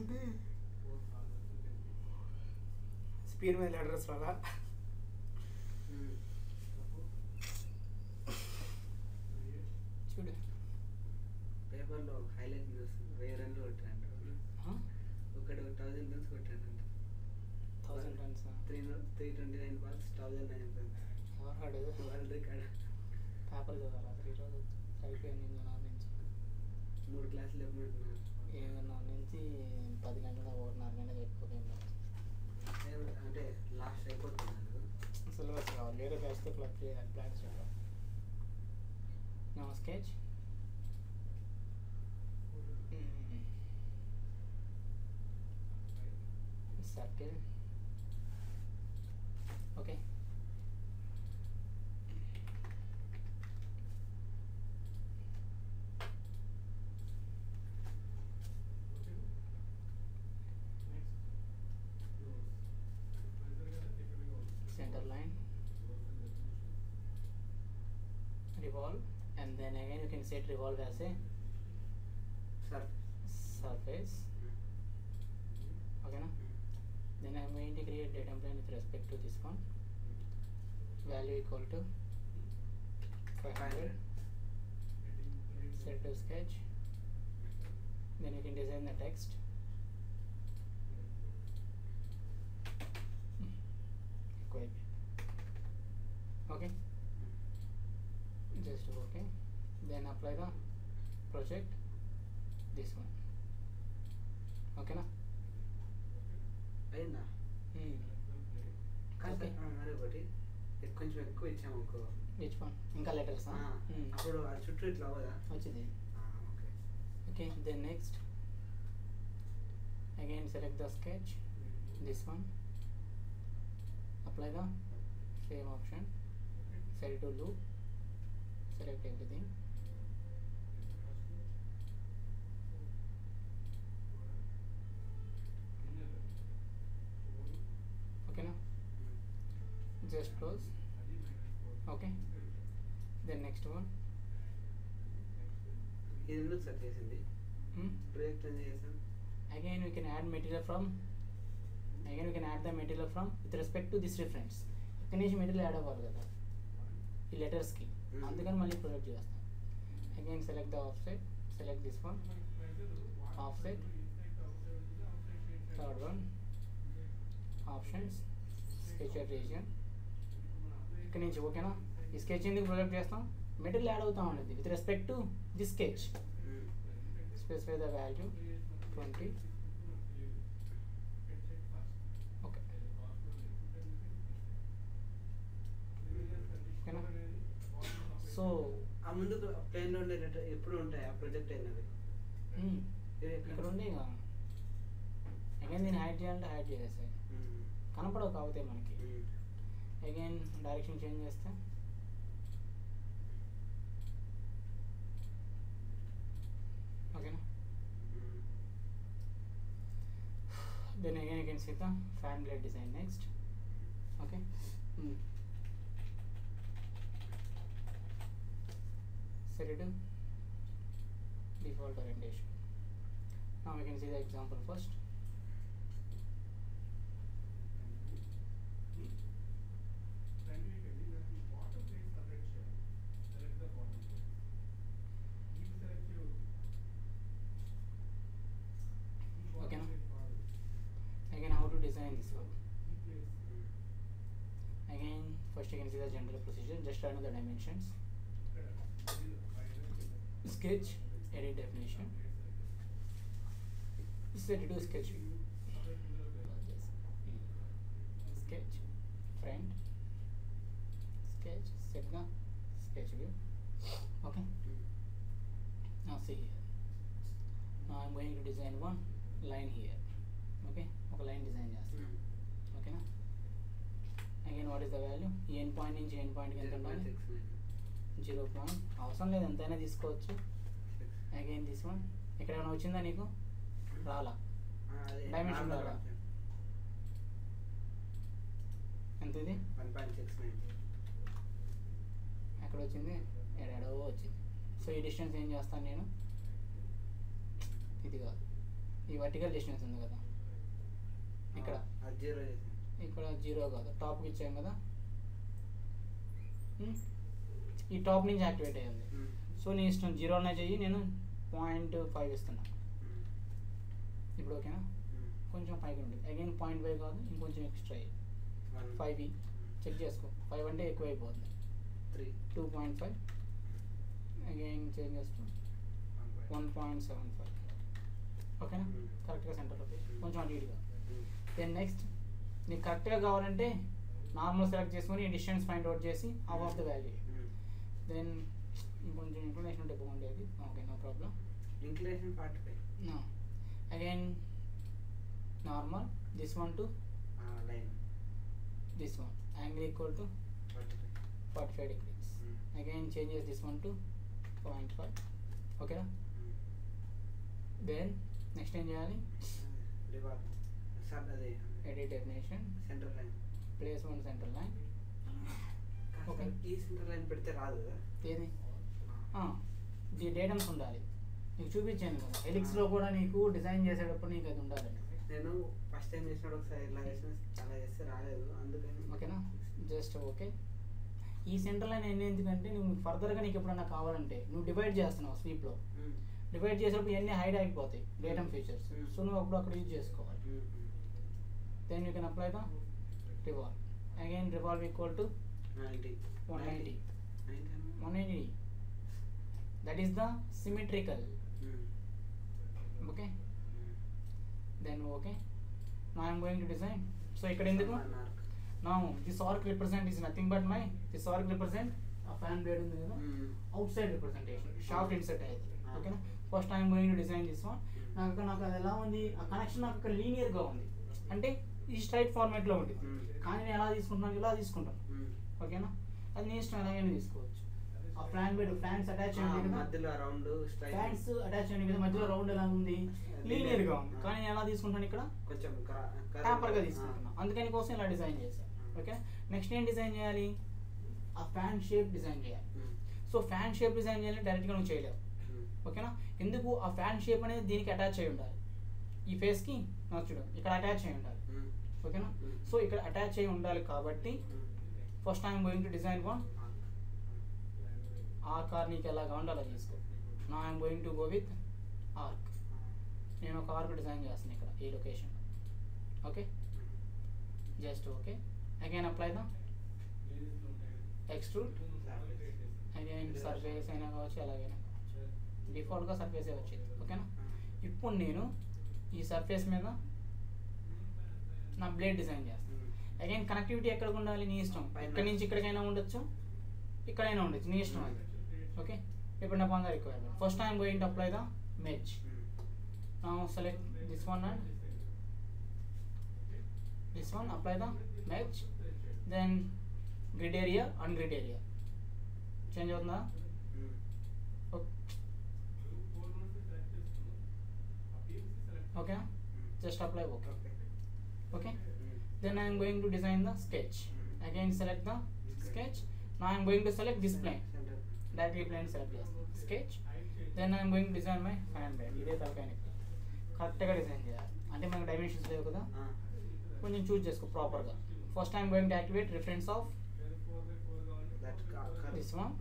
ఇది స్పీడ్ మీద లెటర్స్ వల్ల చూడు పేపర్లో హైలైట్ న్యూస్ 1000 రన్లు కొట్టారంట ఒకటి 1000 రన్స్ కొట్టారంట 1000 runs 329 balls 1009 runs world record paper చదవాలి అసలు ఈరోజు అయిపోయింది నాన్న నుంచి 3 క్లాసులు ఎప్పుడు ఏమన్నా నుంచి 10 గంటల 1.5 గంటలు అయిపోతుంది అంటే లాస్ట్ అయిపోతున్నాను సిలబస్ కావాలి వేరే బ్యాచ్తో క్లబ్ చేయాలి ప్లాన్ చేయాలి నా sketch circle okay center line, revolve, and then again you can set revolve as a surface. Okay na? Then I am going to create data plane with respect to this one. Value equal to 500. Set to sketch. Then you can design the text. Okay, just okay, then apply the project this one. Okay na? అయిందా కాదు మరి ఒకటి కొంచెం ఎక్కువ ఇచ్చాము అనుకో which one ఇంకా letters అప్పుడు ఆ చుట్టూ ఇట్లా అవ్వదా వచ్చింది okay okay then next again select the sketch this one, apply the same option, set to loop, select everything, okay now just close. Okay, then next one ఇది ఎందుకు సార్ చేసింది ప్రాజెక్ట్ అని చేసాం again we can add material from the material from with respect to this reference. ఇక్కడ నుంచి material add అవ్వాలి కదా ఈ లెటర్స్కి, అందుకని మళ్ళీ ప్రొజెక్ట్ చేస్తాం. Again select the offset, select this one offset, third one options, sketch region. ఇక్కడ నుంచి ఓకేనా, ఈ స్కెచ్ ఎందుకు ప్రొజెక్ట్ చేస్తాం, మెటీరియల్ యాడ్ అవుతా ఉండేది with respect to the sketch. Specify the value 20. Okay ఓకేనా. సో ఆ ముందు ప్లేన్లో ఉండే ఎప్పుడు ఉంటాయి ఆ ప్రొజెక్ట్ అయినవి ఇక్కడ ఉండే ఇక అగైన్ దీన్ని హైడ్ చేయాలంటే హైడ్ చేసేస్తాయి, కనపడవు కాకపోతే మనకి. అగైన్ డైరెక్షన్ చేంజ్ చేస్తే ఓకేనా. then again you can see the fan blade design next. Okay, set it to default orientation. Now we can see the example first. Okay, now again how to design this one. Again first you can see the general procedure, just turn on the dimensions, sketch, edit definition, set it to sketch view, sketch, friend, sketch, set the sketch view. Okay, now see here, now I am going to design one line here. Okay, ఒక line design చేస్తాం. ఓకేనా. Again what is the value, ఈ end point నుంచి end పాయింట్కి ఎంత ఉండాలి, 0. అవసరం లేదు, ఎంతైనా తీసుకోవచ్చు. అగైన్ దిస్ వన్, ఇక్కడ ఏమైనా వచ్చిందా నీకు, రాలా, డైమెన్షన్ రాలా, ఎంత ఇది 1.69 ఎక్కడ వచ్చింది, ఎడో వచ్చింది. సో ఈ డిస్టెన్స్ ఏం చేస్తాను నేను, ఇది కాదు ఈ వర్టికల్ డిస్టెన్స్ ఉంది కదా ఇక్కడ, అది 0 చేసాను. ఇక్కడ 0 కాదు, టాప్కి ఇచ్చాం కదా, ఈ టాప్ నుంచి యాక్టివేట్ అయ్యింది. సో నీ ఇష్టం 0 అన్నా చెయ్యి, నేను 0.5 ఇస్తున్నా ఇప్పుడు. ఓకేనా, కొంచెం పైకి ఉంటుంది. అగైన్ 0.5 కాదు, ఇంకొంచెం ఎక్స్ట్రా 5 చెక్ చేసుకో. 5 అంటే ఎక్కువ అయిపోతుంది. 2.5 అగైన్ చేంజ్ చేస్తూ 1.75. ఓకేనా, కరెక్ట్గా సెంటర్లో కొంచెం అటు ఇటుగా. దెన్ నెక్స్ట్ నీకు కరెక్ట్గా కావాలంటే నార్మల్ సెలెక్ట్ చేసుకొని డిస్టెన్స్ ఫైండ్ అవుట్ చేసి half of the value. Then ఇంకొంచెం ఇంక్లినేషన్ ఉంటే బాగుండేది. Okay, no problem. Inclination 45. No. Again normal, this one to line, this one, angle equal to 45 degrees. Again changes this one to 0.5. Okay na? Then next ఏం చేయాలి? Edit definition, center line, place one center line. Okay, ఈ centre line పెడితే రాదు కదా. ఏది ఈ డేటమ్స్ ఉండాలి. నీకు చూపించాను కదా ఎలిక్స్లో కూడా నీకు డిజైన్ చేసేటప్పుడు నీకు అది ఉండాలి. నేను ఫస్ట్ టైం చేసినప్పుడు ఒకసారి ఇలా అలా చేస్తే రాలేదు, అందుకని. ఓకేనా, జస్ట్ ఓకే. ఈ సెంటర్ లైన్ ఎందుకంటే నువ్వు ఫర్దర్గా నీకు ఎప్పుడన్నా కావాలంటే నువ్వు డివైడ్ చేస్తున్నావు స్వీప్లో, డివైడ్ చేసేటప్పుడు ఇవన్నీ హైడ్ అయిపోతాయి డేటమ్ ఫీచర్స్. సో నువ్వు అప్పుడు అక్కడ యూజ్ చేసుకోవాలి. Then you can apply the revolve. Again revolve equal to 190. 190, that is the symmetrical. Okay, then okay, now I am going to design. So ikkada enduku now this arc represent is nothing but my this arc represent a fan blade undi kada, outside representation, shaft insert ayindi. Okay na, first I am going to design this one. నాకు అది ఎలా ఉంది, ఆ connection నాకు ఇక్కడ లీనియర్గా ఉంది, అంటే ఈ స్ట్రైట్ ఫార్మాట్లో ఉంటుంది. కానీ నేను ఎలా తీసుకుంటున్నాను, ఇలా తీసుకుంటాను. ఓకేనా, అది నీ ఇష్టం, ఎలాగైనా తీసుకోవచ్చు. ఆ ఫ్లాన్ బెడ్ ఫ్యాన్స్ అటాచ్ అయ్యింది కదా, మధ్యలో రౌండ్ ఫ్యాన్స్ అటాచ్ అయ్యింది కదా, మధ్యలో రౌండ్ ఎలా ఉంది, లీనియర్ గా ఉంది. కానీ నేను ఎలా తీసుకుంటాను, ఇక్కడ కొంచెం టాపర్ గా తీసుకుంటున్నాను. అందుకని కోసం ఇలా డిజైన్ చేశాను. ఓకే, నెక్స్ట్ ఏం డిజైన్ చేయాలి, ఆ ఫ్యాన్ షేప్ డిజైన్ చేయాలి. సో ఫ్యాన్ షేప్ డిజైన్ చేయాలి డైరెక్ట్ గా నువ్వు చేయలేవు. ఓకేనా, ఎందుకు, ఆ ఫ్యాన్ షేప్ అనేది దీనికి అటాచ్ అయి ఉండాలి. ఈ ఫేస్ కి నాకు చూడు ఇక్కడ అటాచ్ అయి ఉండాలి. ఓకేనా, సో ఇక్కడ అటాచ్ అయి ఉండాలి కాబట్టి first I'm going to design one arc. Or నీకు ఎలా కావాలంటే అలా తీసుకో. నా I'm going to go with arc. నేను ఒక ఆర్క్ డిజైన్ చేస్తాను ఇక్కడ ఈ location. Okay, just okay. Again apply the extrude. Again surface అయినా కావచ్చు, ఎలాగైనా కావచ్చు. డిఫాల్ట్గా సర్ఫేసే వచ్చింది. ఓకేనా, ఇప్పుడు నేను ఈ సర్ఫేస్ మీద నా బ్లేడ్ డిజైన్ చేస్తాను. అగైన్ కనెక్టివిటీ ఎక్కడికి ఉండాలి, నీ ఇష్టం. ఇక్కడి నుంచి ఇక్కడికైనా ఉండొచ్చు, ఇక్కడైనా ఉండొచ్చు, నీ ఇష్టం అది. ఓకే, ఇప్పుడు upon the requirement, first I am going to apply the mesh. Now select this one and this one, apply the mesh. Then grid area and grid area change అవుతుందా? Okay, just apply okay. Okay, then I am going to design the sketch. Again select the sketch. Now I am going to select this plane, directly plane select sketch. Then I am going to design my fan blade. ఇదే తలకాయ కరెక్ట్గా design చేయాలి. అంటే మనకు dimensions లేవు కదా, కొంచెం చూస్ చేసుకో ప్రాపర్గా. First I'm going to activate reference of this one.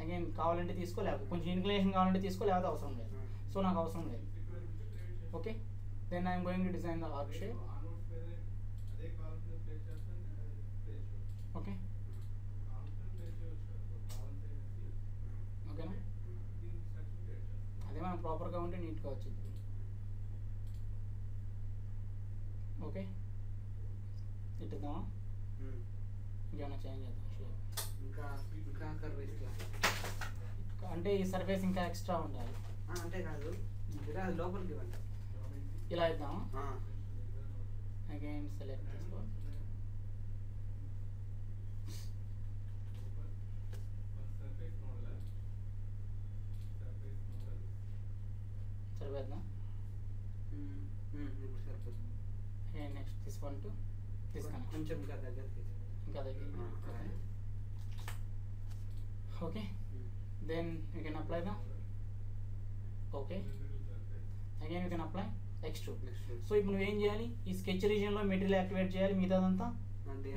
Again కావాలంటే తీసుకో, లేకపోతే కొంచెం ఇన్క్లినేషన్ కావాలంటే తీసుకో, లేకపోతే అవసరం లేదు. సో నాకు అవసరం లేదు. Okay, then I'm going to design the arc shape. Okay, ఓకేనా, అదే మనం ప్రాపర్గా ఉంటే నీట్గా వచ్చింది. ఓకే, ఇట్టుద్దామా, ఇంకేమైనా చేంజ్ చేద్దాం. అంటే ఈ సర్ఫేస్ ఇంకా ఎక్స్ట్రా ఉండాలి. అంటే కాదు, లోపలికి ఇలా ఇద్దామా. Again select this one. సరిపోతుందా? Next this one to this connect, కొంచెం ఇంకా దగ్గరికి. Okay, then you can apply the okay. Again you can apply extrude. Extrude. So ఇప్పుడు నువ్వేం చేయాలి, ఈ స్కెచ్ రీజియన్లో మెటీరియల్ యాక్టివేట్ చేయాలి, మిగతాదంతా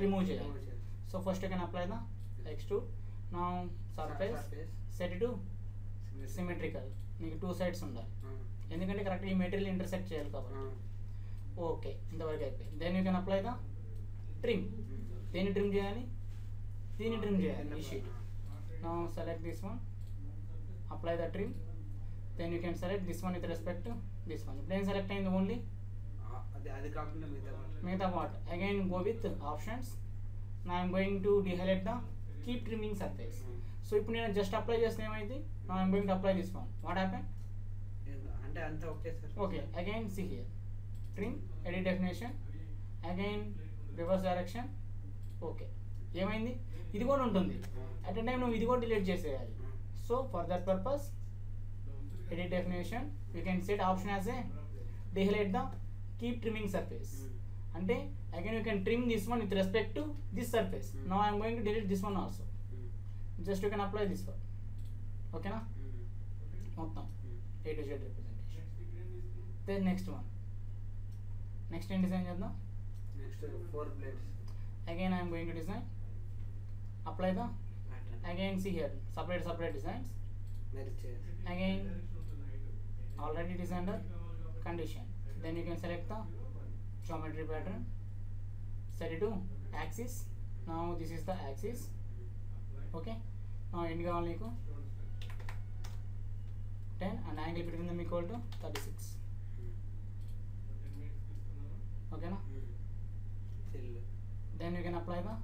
remove చేయాలి. So first you can apply the extrude. Now surface set to symmetrical. నీకు 2 sides ఉండాలి, ఎందుకంటే కరెక్ట్ ఈ మెటీరియల్ ఇంటర్సెక్ట్ చేయాలి కాబట్టి. ఓకే, ఇంతవరకు అయిపోయింది. Then you can apply the trim. దేన్ని ట్రిమ్ చేయాలి, దీన్ని ట్రిమ్ చేయాలి, ఈ sheet. Now select this one, apply the trim. Then you can select this one with respect to this one. ఇప్పుడు ఏం సెలెక్ట్ అయింది, ఓన్లీ అది కాకుండా మిగతా part. Again go with options. నా I'm going to dehighlight the keep trimming surface. So ఇప్పుడు నేను just apply చేస్తే ఏమైంది, నా I'm going to apply this one. What happen, అంటే అంతా okay sir. Okay, again see here, trim, edit definition, again reverse direction. Okay, ఏమైంది, ఇది కూడా ఉంటుంది. అట్ ఎ టైం నువ్వు ఇది కూడా డిలీట్ చేసేయాలి. So for that purpose edit definition you can set option as a dehighlight the keep trimming surface. అంటే again you can trim this one with respect to this surface. Now I am going to delete this one also. Just you can apply this one. ఓకేనా, మొత్తం A to Z representation. Then next one, next ఏం design చేద్దాం. Next 4 blades. Again I am going to design, apply the Pattern. again see here separate designs. Merge చేయాలి. Again already designed the condition. Then you can select the geometry pattern, set it to axis. Now this is the axis. Okay, now end కావాలి నీకు 10 and angle between them equal to 36. ఓకేనా, Fill. then you can apply the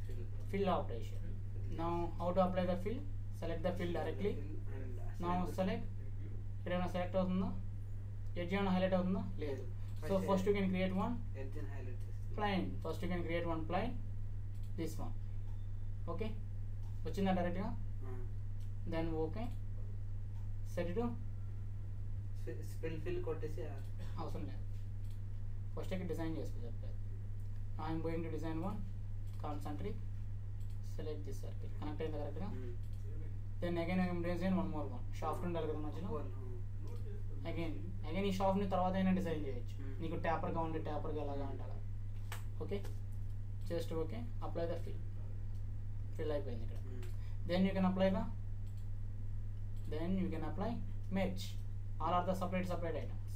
Fill. fill operation. Now how to apply the fill, select the fill directly. Now select, ఇక్కడ ఏమైనా select అవుతుందా, edge ఏమైనా highlight అవుతుందా, లేదు. So first you can create one edge ని highlight చేసి plane. First you can create one plane, this one. Okay, వచ్చిందా డైరెక్ట్గా. Then okay, set to fill కొట్టేసి అవసరం లేదు, ఫస్ట్ ఇక్కడ డిజైన్ చేసుకో చెప్పారు. I'm going to design one concentric, select this circle, connect అయింది కరెక్ట్గా. Then again I'm design one more one, shaft ఉండాలి కదా మధ్యలో. అగైన్ ఈ షాఫ్ట్ని తర్వాత అయినా డిజైన్ చేయొచ్చు, నీకు ట్యాపర్గా ఉంటే ట్యాపర్గా ఎలాగా ఉండాలి. Okay, just okay, apply the fill అయిపోయింది ఇక్కడ. Then you can apply merge, all are the separate items.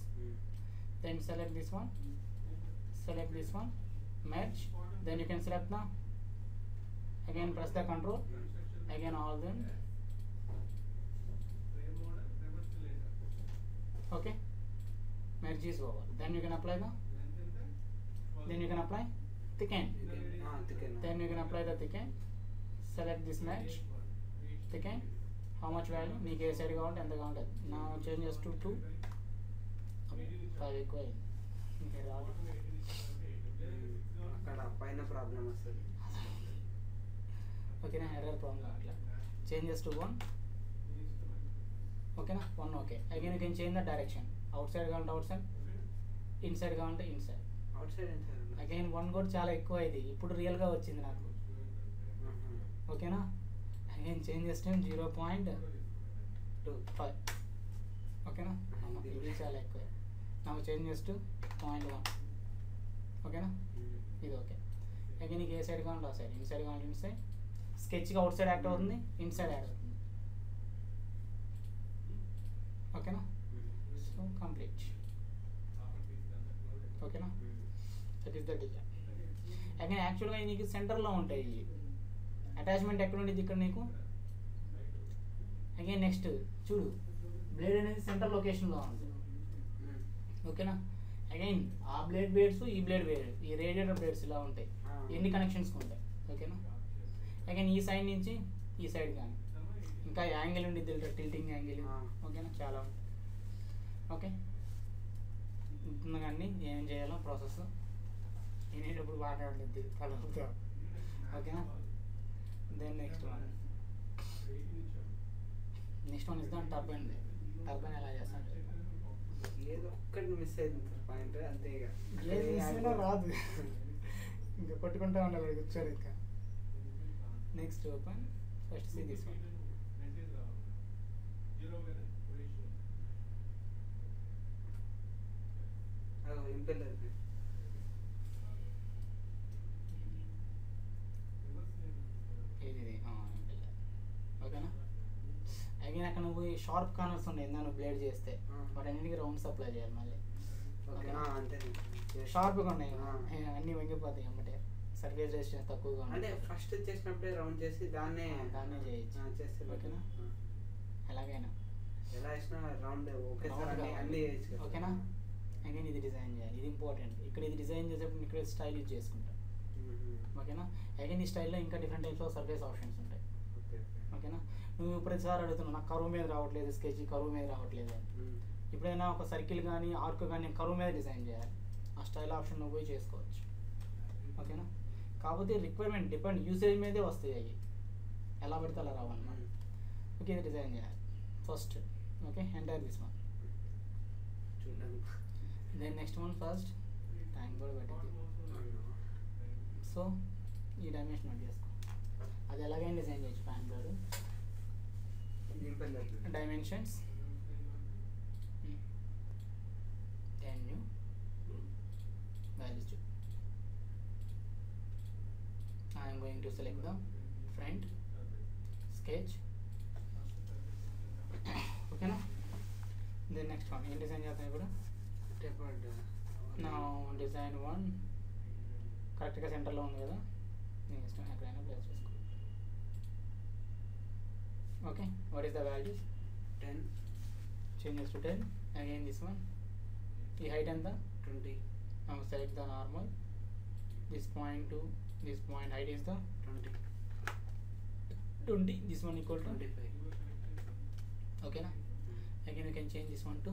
Then select this one, merge. Then you can select the, again press the control, again all them. Okay, merge is over. Then you can apply thicken. Then you can apply the thicken. Select this merge, thicken. How much value, నీకు ఏ side కావాలంటే ఎంత కావాలి. నా changes to 2, 5 ఎక్కువ అయింది. అక్కడ పైన problem వస్తుంది. ఓకేనా, ఎర్రర్ ప్రాబ్లం అట్లా. చేంజెస్ టు 1, ఓకేనా, 1. Okay, again you can change the direction, out side కావాలంటే అవుట్ సైడ్, ఇన్సైడ్ కావాలంటే ఇన్సైడ్. అవుట్ సైడ్ అగైన్ 1 కూడా చాలా ఎక్కువ ఇది, ఇప్పుడు రియల్గా వచ్చింది నాకు. ఓకేనా, అగైన్ చేంజెస్ టు 0.25. ఓకేనా, ఇది చాలా ఎక్కువ. నాకు చేంజెస్ టు 0.1. ఓకేనా, ఇది ఓకే. అగైన్ నీకు ఏ సైడ్ కావాలంటే ఆ సైడ్, ఇన్సైడ్ కావాలంటే ఇన్సైడ్. స్కెచ్గా అవుట్ సైడ్ యాక్ట్ అవుతుంది, ఇన్సైడ్ యాడ్ అవుతుంది. ఓకేనా, సో కంప్లీట్. ఓకేనా, that is the design. Again యాక్చువల్గా నీకు సెంటర్లో ఉంటాయి, అటాచ్మెంట్ ఎక్కడ ఉండేది ఇక్కడ నీకు. అగైన్ నెక్స్ట్ చూడు, బ్లేడ్ అనేది సెంటర్ లొకేషన్లో ఉంది. ఓకేనా, అగైన్ ఆ బ్లేడ్ బేడ్స్, ఈ బ్లేడ్ బేడ్, ఈ రేడియేటర్ బ్లేడ్స్ ఇలా ఉంటాయి, ఎన్ని కనెక్షన్స్ ఉంటాయి. ఓకేనా, అగైన్ ఈ సైడ్ నుంచి ఈ సైడ్ కానీ, ఇంకా యాంగిల్ ఉండి టిల్టింగ్ యాంగిల్. ఓకేనా, చాలా ఉంది. ఓకే, కానీ ఏం చేయాలో ప్రాసెస్ వినేటప్పుడు బాగా ఉంటుంది కలుగుతా. ఓకేనా, then next one is the turbine. Turbine ఎలా చేస్తాను, ఏదో ఒక్కటి మిస్ అయింది సార్ పాయింట్, అంతే. ఇక ఏది మిస్ అయినా రాదు, ఇంకా కొట్టుకుంటా ఉండాలి కూర్చోరు. ఇంకా next open, first see this one. Impeller ఇది ఓకేనా. అగైన్ అక్కడ నువ్వు షార్ప్ కార్నర్స్ ఉన్నాయి నువ్వు బ్లేడ్ చేస్తే వాటి అన్నిటికీ రౌండ్స్ అప్లై చేయాలి మళ్ళీ. అంతే షార్ప్గా ఉన్నాయి అన్నీ వంగిపోతాయి అమ్మటే. సర్ఫేస్ రెసిస్టెన్స్ తక్కువగా అంటే ఫస్ట్ చేసినప్పుడే రౌండ్ చేసి దాన్నే చేయొచ్చు చేస్తే ఓకేనా. ఎలాగైనా ఎలా వేసినా రౌండ్ ఒకేసారి అన్నీ చేయొచ్చు ఓకేనా. అగైన్ ఇది డిజైన్ చేయాలి, ఇది ఇంపార్టెంట్. ఇక్కడ ఇది డిజైన్ చేసేప్పుడు ఇక్కడ స్టైల్ యూజ్ చేసుకుంటాం ఓకేనా. అగైన్ ఈ స్టైల్లో ఇంకా different types of surface options ఉంటాయి ఓకేనా. నువ్వు ప్రతిసారి అడుగుతున్నావు నాకు కరువు మీద రావట్లేదు, స్కెచ్ కరువు మీద రావట్లేదు అని. ఎప్పుడైనా ఒక సర్కిల్ కానీ ఆర్క్ కానీ కరువు మీద డిజైన్ చేయాలి, ఆ స్టైల్ ఆప్షన్ నువ్వు పోయి చేసుకోవచ్చు ఓకేనా. కాకపోతే రిక్వైర్మెంట్ డిపెండ్ యూసేజ్ మీదే వస్తాయి అవి, ఎలా పెడితే అలా రావన్నమాట. ఓకే ఇది డిజైన్ చేయాలి first okay. Enter this one చూడండి. Then next one first tank కూడా పెట్టింది. సో ఈ డైమెన్షన్ నోట్ చేసుకో, అది ఎలాగైనా డిజైన్ చేయొచ్చు. Pan card dimensions 10 new values. I am going to select the front sketch okay na. Then next one in design చేద్దాం ఇప్పుడు. Now design 1 కరెక్ట్ గా సెంటర్ లో ఉంది కదా, నేను ఇష్టం ఎక్కడైనా ప్లేస్ చేసుకో okay. what is the values 10 changes to 10. again this one the height and the 20. now select the normal, this point to this point height is the 20, this one equal to 25 okay na. again you can change this one to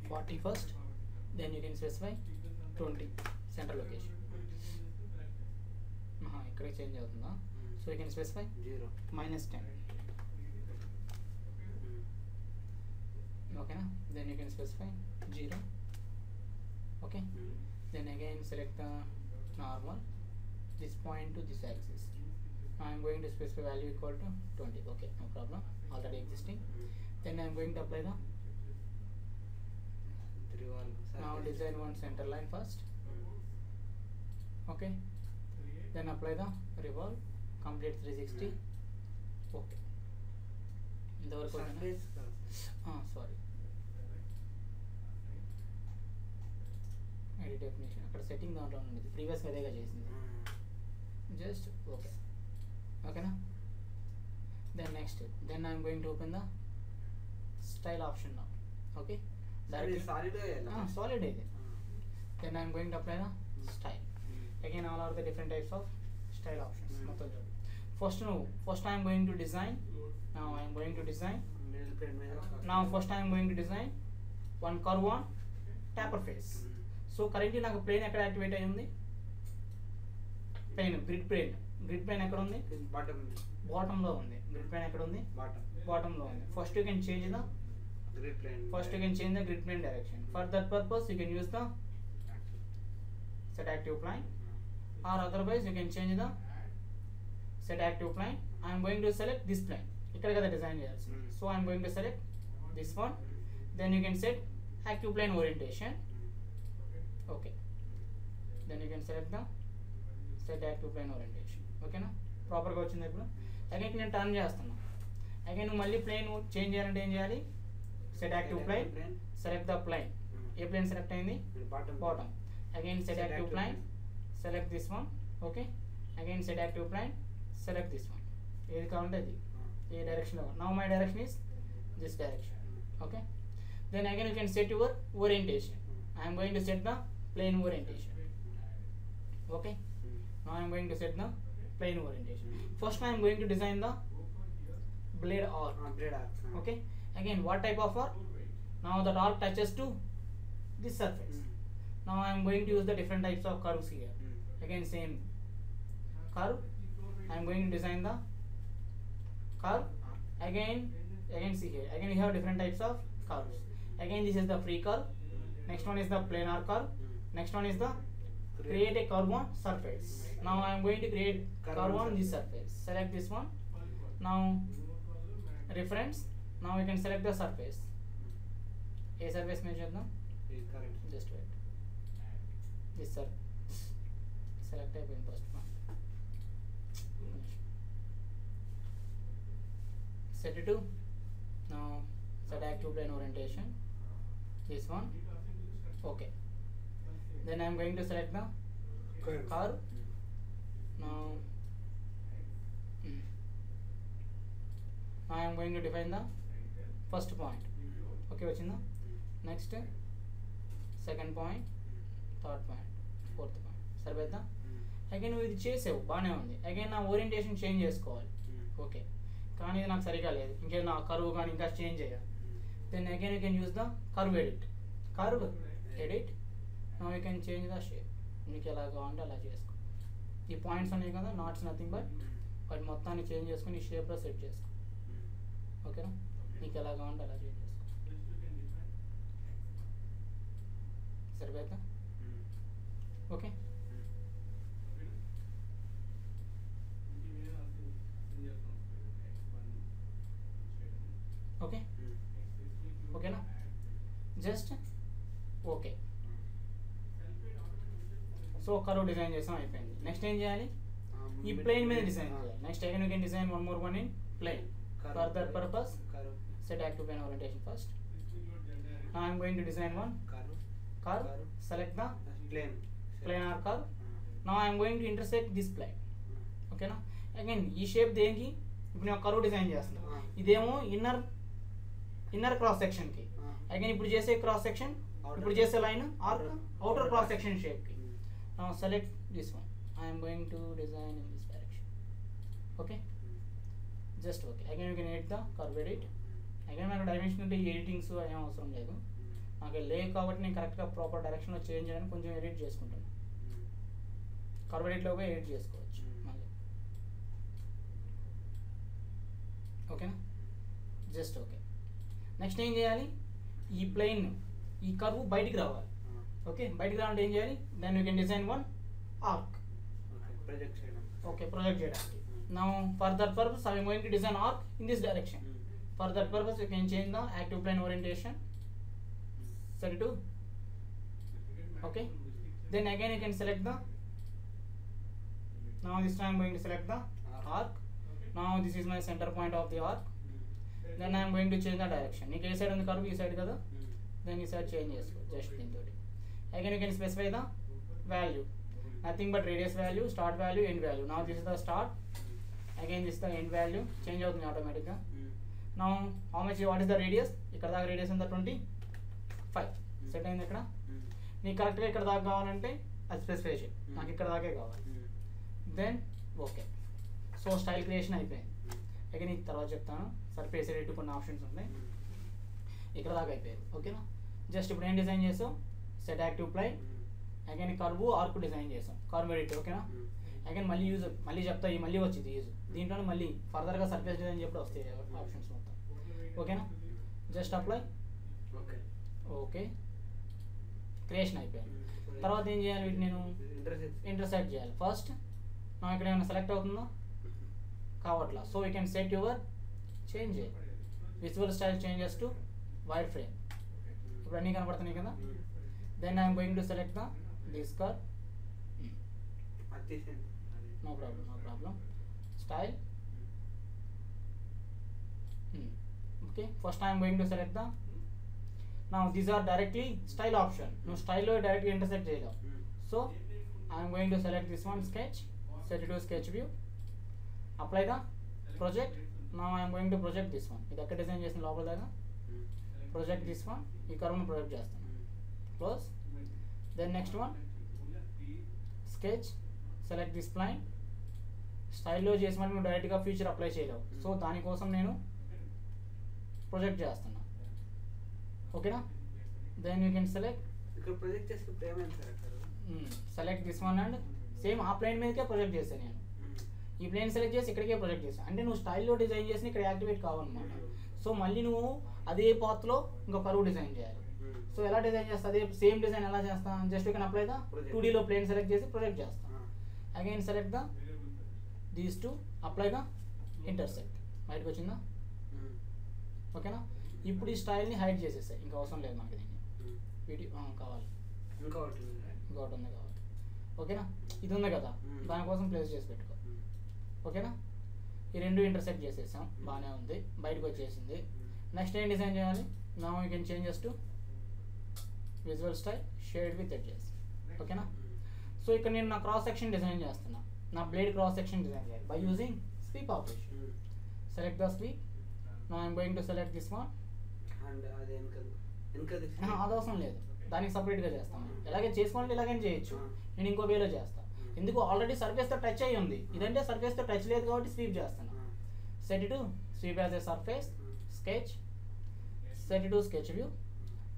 40 first, then you can specify 20 center location. ఇక్కడ change అవుతుందా, so you can specify 0 -10 okay na. then you can specify 0 okay. then again select the normal, this point to this axis. I am going to specify value equal to 20 okay, no problem, already existing. then I am going to apply the now design one center line first okay. then apply the revolve complete 360 okay. ఇంతవరకు sorry edit definition అక్కడ setting దాంట్లో ఉంది, ప్రీవియస్గా అదేగా చేసింది just okay ఓకేనా. Then next then I'm going to open the style option now okay. Solid ఇది. Then I'm going to apply the style. Again all are the different types of style options మొత్తం చూడు. First I'm going to design. now I am going to design now first I am going to design one curve on taper face. so currently నాకు plane ఎక్కడ activate అయ్యింది, plane grid plane ఎక్కడ ఉంది, bottom లో ఉంది. Grid plane ఎక్కడ ఉంది, bottom లో ఉంది. First you can change the grid plane direction. For that purpose you can use the set active plane or otherwise you can change the set active plane. I am going to select this plane, ఇక్కడ కదా design చేయాల్సి. So I'm going to select this one, then you can set active plane orientation okay. Then you can select the set active plane orientation ఓకేనా. ప్రాపర్గా వచ్చింది. ఇప్పుడు again నేను turn చేస్తున్నా. Again నువ్వు మళ్ళీ ప్లేన్ చేంజ్ చేయాలంటే ఏం చేయాలి, set active plane, select the plane. ఏ ప్లేన్ సెలెక్ట్ అయింది, bottom. Again set active plane, select this one okay. Again set active plane, select this one. ఏది కావాలంటే అది ఏ డైరెక్షన్లో. Now my direction is this direction okay. Then again you can set your orientation. I'm going to set the plane orientation okay. now I am going to set the plane orientation. First I am going to design the blade arc okay. again what type of arc, now that arc touches to this surface. now I am going to use the different types of curves here. again same curve, I am going to design the curve. again see here, again we have different types of curves. again this is the free curve, next one is the planar curve, next one is the create a curve on surface. now I am going to create curve on this surface. select this one. now reference, now you can select the surface. ఏ surface మీద చూద్దాం, just wait. This sir select అయిపోయింది first point. set it to now set active plane orientation, this one. Okay, then I am going to select the curve. Now I am going to define the first point. Okay, vachinda. Next second point, third point, fourth point. సరిపోద్దా? Again నువ్వు ఇది చేసావు బాగానే ఉంది, again నా orientation change చేసుకోవాలి. Okay, కానీ ఇది నాకు సరిగా లేదు, ఇంకేదో నా కర్వ్ కానీ ఇంకా చేంజ్ చేయాలి. Then again you can use the curve edit. Now you can change the shape. నీకు ఎలా కావాలంటే అలా చేసుకో. ఈ పాయింట్స్ ఉన్నాయి కదా, నాట్స్ నథింగ్ బట్ వాటి మొత్తాన్ని చేంజ్ చేసుకుని ఈ షేప్లో సెట్ చేసుకో. ఓకేనా? నీకు ఎలా కావాలంటే అలా చేంజ్ చేసుకో. సరిపోద్దా? ఓకే, ఓకే, ఓకేనా? Just okay. So curve design చేసాం, అయిపోయింది. నెక్స్ట్ ఏం చేయాలి? ఈ ప్లేన్ మీద డిజైన్ చేయాలి. Next again you can design one more one in plane. For that purpose set active plane orientation first. Now I am going to design one curve. Select the planar curve. Now I am going to intersect this plane. ఓకేనా? Again ఈ shape దేనికి? ఇప్పుడు నేను curve design చేస్తున్నాను, ఇదేమో inner cross సెక్షన్కి. Again ఇప్పుడు చేసే క్రాస్ సెక్షన్, ఇప్పుడు చేసే line arc outer cross section షేప్కి. Now select this one. I am going to design in this direction. Okay, just okay. Again you can edit the curve edit. Again నాకు dimension అంటే editings ఏం అవసరం లేదు, నాకు లేవు కాబట్టి నేను కరెక్ట్గా ప్రాపర్ డైరెక్షన్లో చేంజ్ చేయడానికి కొంచెం ఎడిట్ చేసుకుంటాను. కర్వ్ ఎడిట్లో ఎడిట్ చేసుకోవచ్చు మళ్ళీ. ఓకేనా? Just okay. నెక్స్ట్ ఏం చేయాలి? ఈ ప్లేన్ ఈ కర్వ్ బయటికి రావాలి. ఓకే, బయటికి రావాలంటే ఏం చేయాలి? Then you can design one arc. Okay, project చేయడానికి. Now for that purpose I am going to design arc in this direction. For that purpose you can change the active plane orientation, set it to okay. Then again you can select the, now this time I am going to select the arc. Now this is my center point of the arc. Then I am going to change the direction. నీకు ఏ side ఉంది curve? ఈ side కదా, then ఈ side change చేసుకో just దీంతో. Again you can specify the value, nothing but radius value, start value, end value. Now this is the start, again this is the end value, change అవుతుంది ఆటోమేటిక్గా. Now how much, what is the radius? ఇక్కడ దాకా radius ఎంత? 25. Set అయింది. ఇక్కడ నీకు కరెక్ట్గా ఇక్కడ దాకా కావాలంటే అది స్పెసిఫై చేయి, నాకు ఇక్కడ దాకే కావాలి. Then okay. So style creation అయిపోయింది. ఇక నీకు తర్వాత చెప్తాను. సర్ఫేస్ ఎడిట్ కొన్ని ఆప్షన్స్ ఉన్నాయి, ఇక్కడ దాకా అయిపోయింది. ఓకేనా? జస్ట్ ఇప్పుడు ఏం డిజైన్ చేసాం? Set active plane, again curve arc design చేసాం, కర్వ్ ఎడిట్. ఓకేనా? అగైన్ మళ్ళీ చెప్తా, ఈ మళ్ళీ వచ్చింది యూజ్ దీంట్లోనే, మళ్ళీ ఫర్దర్గా సర్ఫేస్ డిజైన్ చెప్పి వస్తాయి ఆప్షన్స్ మొత్తం. ఓకేనా? Just apply. ఓకే, క్రియేషన్ అయిపోయింది. తర్వాత ఏం చేయాలి? వీటి నేను ఇంటర్సెక్ట్ చేయాలి. ఫస్ట్ నా ఇక్కడ ఏమైనా సెలెక్ట్ అవుతుందో? కావట్లా. So you can set your change visual style changes to wireframe. ఇప్పుడు అన్నీ కనపడుతున్నాయి కదా. Then I'm going to select the this curve. No problem. Style. Okay, first I am going to select the, now these are directly style option. No style lo directly intersect cheyalevu. So I am going to select this one, sketch, set it to sketch view, apply the project. Now I am going to project this one. ఇది ఎక్కడ design చేసిన లోపల దాకా project this one. ఈ curve ను project చేస్తాను. Close. Then next one, sketch, select this plane. స్టైల్లో చేసి మనం డైరెక్ట్గా ఫీచర్ అప్లై చేయలేవు, సో దానికోసం నేను ప్రొజెక్ట్ చేస్తున్నా. ఓకేనా? దెన్ యూ కెన్ సెలెక్ట్, ఇక్కడ ప్రొజెక్ట్ చేస్తే ఏమైంది sir? Select this one and same ఆ ప్లేన్ మీదకే ప్రొజెక్ట్ చేస్తాను నేను. ఈ ప్లేన్ సెలెక్ట్ చేసి ఇక్కడికే ప్రొజెక్ట్ చేస్తాను. అంటే నువ్వు స్టైల్లో డిజైన్ చేసి ఇక్కడ యాక్టివేట్ కావాలన్నమాట. సో మళ్ళీ నువ్వు అదే పాత్లో ఇంకో కర్వ్ డిజైన్ చేయాలి. సో ఎలా డిజైన్ చేస్తా? అదే సేమ్ డిజైన్ ఎలా చేస్తాను? Just you can apply the 2Dలో ప్లేన్ సెలెక్ట్ చేసి ప్రొజెక్ట్ చేస్తాను. Again select the these two, apply the intersect. బయటకు వచ్చిందా? ఓకేనా? ఇప్పుడు ఈ స్టైల్ని హైడ్ చేసేసాయి, ఇంకా అవసరం లేదు మనకి. దీన్ని వీడియో కావాలి, ఇంకోటి ఉంది కాబట్టి ఓకేనా. ఇది ఉంది కదా దానికోసం ప్లేస్ చేసి పెట్టుకో ఓకేనా. ఈ రెండు ఇంటర్సెక్ట్ చేసేసాం బాగానే ఉంది బయటకు వచ్చేసింది. నెక్స్ట్ ఏం డిజైన్ చేయాలి, now you can changes to visual style shade with edges ఓకేనా. సో ఇక్కడ నేను నా క్రాస్ సెక్షన్ డిజైన్ చేస్తున్నా, నా బ్లేడ్ క్రాస్ సెక్షన్ డిజైన్ చేయాలి by using sweep operation. Select the sweep, now I'm going to select this one. అది అవసరం లేదు, దానికి సపరేట్గా చేస్తాను. ఇలాగే చేసుకోండి, ఇలాగైనా చేయొచ్చు. నేను ఇంకో వేలో చేస్తాను. ఎందుకు ఆల్రెడీ సర్ఫేస్తో టచ్ అయ్యి ఉంది, ఇదంటే సర్ఫేస్తో టచ్ లేదు కాబట్టి స్వీప్ చేస్తాను. Set to sweep as a surface, sketch, set to sketch view.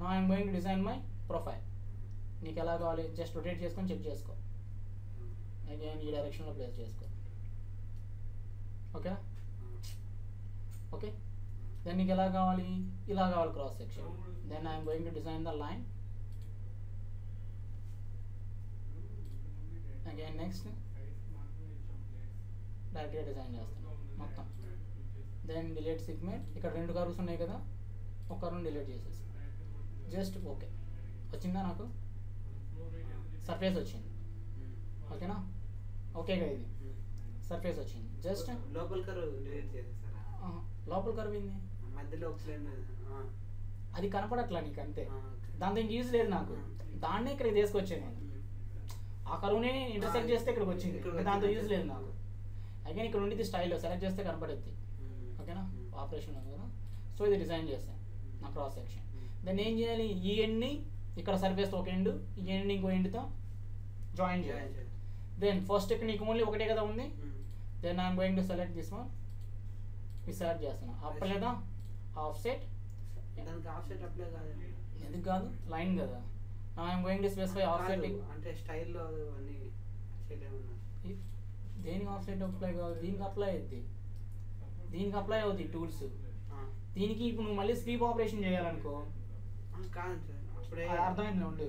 Now I'm going to design my profile. నీకు ఎలా కావాలి జస్ట్ రొటేట్ చేసుకొని చెక్ చేసుకో. అగైన్ ఈ డైరెక్షన్లో ప్లేస్ చేసుకో ఓకే ఓకే. దెన్ నీకు ఎలా కావాలి, ఇలా కావాలి cross section. Then I'm going to design the line. Again next డైరెక్ట్గా డిజైన్ చేస్తాను మొత్తం. Then delete segment. ఇక్కడ రెండు కర్వ్స్ ఉన్నాయి కదా, ఒక కర్వ్ని డిలీట్ చేసేసి జస్ట్ ఓకే. వచ్చిందా నాకు సర్ఫేస్ వచ్చింది ఓకేనా. ఓకే కదా, ఇది సర్ఫేస్ వచ్చింది. జస్ట్ లోపల కర్వ్ డిలీట్ చేసేసారా? లోపల కర్వ్ ఏంది మధ్యలో అది కనపడట్లా నీకు అంతే, దాంతో ఇంక యూజ్ లేదు నాకు. దాన్నే ఇక్కడికి తీసుకొచ్చాను నేను. ఆ కరువుని ఇంటర్సెక్ట్ చేస్తే ఇక్కడికి వచ్చింది, దాంతో యూజ్ లేదు నాకు. అగైన్ ఇక్కడ ఉండి స్టైల్లో సెలెక్ట్ చేస్తే కనపడుద్ది ఓకేనా. ఆపరేషన్ ఉంది కదా. సో ఇది డిజైన్ చేశాను నా క్రాస్ సెక్షన్. దాన్ని ఏం చేయాలి, ఈ ఎండ్ని ఇక్కడ సర్ఫేస్తో ఒక ఎండ్, ఈ ఎండ్ని ఇంకో ఎండ్తో జాయిన్ చేయాలి. దెన్ ఫస్ట్ ఇక్కడ నీకు ఓన్లీ ఒకటే కదా ఉంది. Then I'm going to select this one. ఇది సెలెక్ట్ చేస్తున్నా. అప్లై లేదా ఆఫ్ సెట్, ఎందుకు కాదు లైన్ కదా. I'm going to specify offset. అంటే స్టైల్లో అన్ని దేనికి ఆఫ్ సెట్ అప్లై కాదు, దీనికి అప్లై అవుద్ది, దీనికి అప్లై అవుతాయి టూల్స్. దీనికి ఇప్పుడు నువ్వు మళ్ళీ స్వీప్ ఆపరేషన్ చేయాలనుకో అర్థమైంది ఉండు.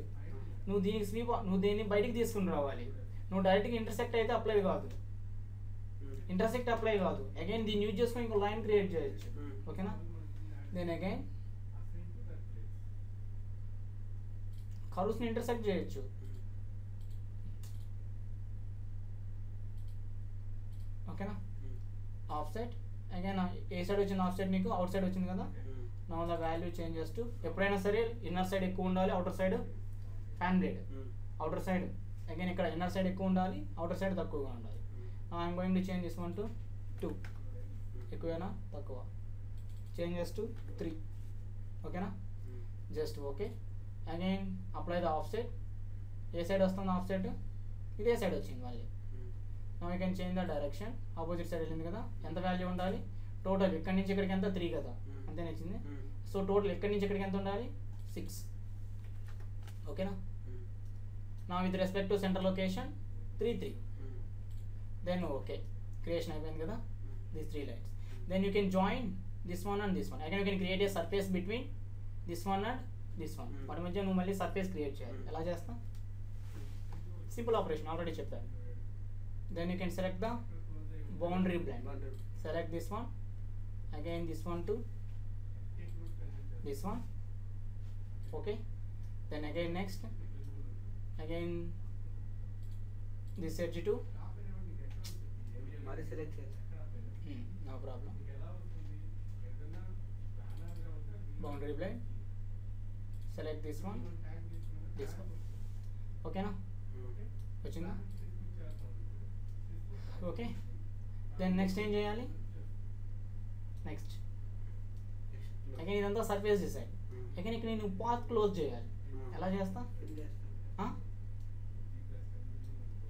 నువ్వు దీనికి స్వీప్, నువ్వు దేన్ని బయటికి తీసుకుని రావాలి. నువ్వు డైరెక్ట్గా ఇంటర్సెక్ట్ అయితే అప్లై కాదు, ఇంటర్సెక్ట్ అప్లై కాదు. అగైన్ దీన్ని యూజ్ చేసుకొని ఇంకో లైన్ క్రియేట్ చేయొచ్చు ఓకేనా. దెన్ అగైన్ కర్వ్స్ని ఇంటర్సెక్ట్ చేయొచ్చు ఓకేనా. Of set again A side వచ్చింది ఆఫ్ సెట్, నీకు అవుట్ సైడ్ వచ్చింది కదా. Now the value changes to, ఎప్పుడైనా సరే ఇన్నర్ సైడ్ ఎక్కువ ఉండాలి, outer side fan blade. Outer side again ఇక్కడ ఇన్నర్ సైడ్ ఎక్కువ ఉండాలి, అవుటర్ సైడ్ తక్కువగా ఉండాలి. I'm going to change this one to 2. ఎక్కువేనా తక్కువ, చేంజెస్ టు 3 ఓకేనా. Just okay. Again apply the of set. A side వస్తుంది ఆఫ్ సెట్, ఇదే side వచ్చింది మళ్ళీ. Now you can change the direction, opposite side వెళ్ళింది కదా. ఎంత వాల్యూ ఉండాలి టోటల్, ఇక్కడి నుంచి ఇక్కడికి ఎంత 3 కదా, అంతే నచ్చింది. సో టోటల్ ఇక్కడి నుంచి ఇక్కడికి ఎంత ఉండాలి 6 ఓకేనా. నా with respect to centre location 3 3. Then okay, creation అయిపోయింది కదా these 3 lines. Then you can join this one and this one. Again you can create a surface between this one and this one. వాటి మధ్య నువ్వు మళ్ళీ surface create చేయాలి. ఎలా చేస్తా, simple operation already చెప్పాను. Then you can select the boundary blend. Select this one, again this one to this one okay. Then again next, again this edge to select no problem. Boundary blend, select this one, this one okay na vachinda okay. Then next ఏం చేయాలి, next again ఇదంతా surface design. Again ఇక్కడ నేను path close చేయాలి. ఎలా చేస్తా,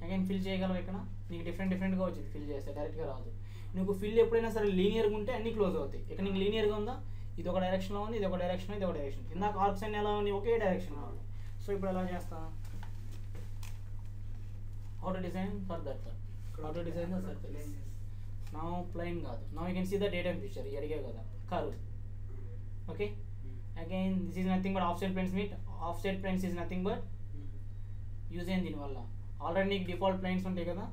again fill చేయగలవు. ఇక్కడ నీకు డిఫరెంట్గా వచ్చింది ఫిల్ చేస్తే, డైరెక్ట్గా రాదు. నీకు ఫిల్ ఎప్పుడైనా సరే లీనియర్గా ఉంటే అన్ని క్లోజ్ అవుతాయి. ఇక్కడ నీకు లీనియర్గా ఉందా, ఇది ఒక డైరెక్షన్లో ఉంది, ఇది ఒక డైరెక్షన్, ఇది ఒక డైరెక్షన్. ఇందాక ఆర్క్స్ అన్ని ఎలా ఉంది, ఒకే డైరెక్షన్లో ఉంది. సో ఇప్పుడు ఎలా చేస్తా, how to design for that, how to design the surface. Now plane కాదు, now you can see the date and feature. అడిగే కదా curve okay. Again this is nothing but offset planes meet. Offset planes is nothing but use అయింది దీనివల్ల. Already నీకు default planes ఉంటాయి కదా,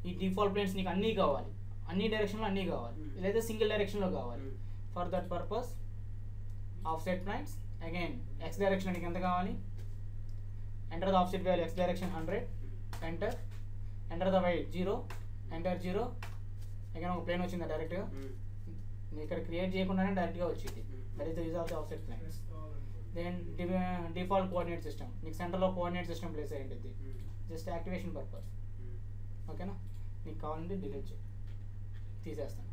ఈ default planes నీకు అన్నీ కావాలి, అన్ని డైరెక్షన్లో అన్నీ కావాలి, లేదా సింగిల్ డైరెక్షన్లో కావాలి. For that purpose offset planes. Again x direction నీకు ఎంత కావాలి, enter the offset value x direction 100, enter the y 0, enter 0, again ఒక ప్లేన్ వచ్చిందా డైరెక్ట్గా, ఇక్కడ క్రియేట్ చేయకుండానే డైరెక్ట్గా వచ్చింది. That is the use of the offset planes. Then default coordinate system, నీకు సెంటర్లో కోఆర్డినేట్ సిస్టమ్ ప్లేస్ అయ్యింది, జస్ట్ యాక్టివేషన్ పర్పస్. ఓకేనా, నీకు కావాలంటే డిలీట్ చేయి, తీసేస్తాను.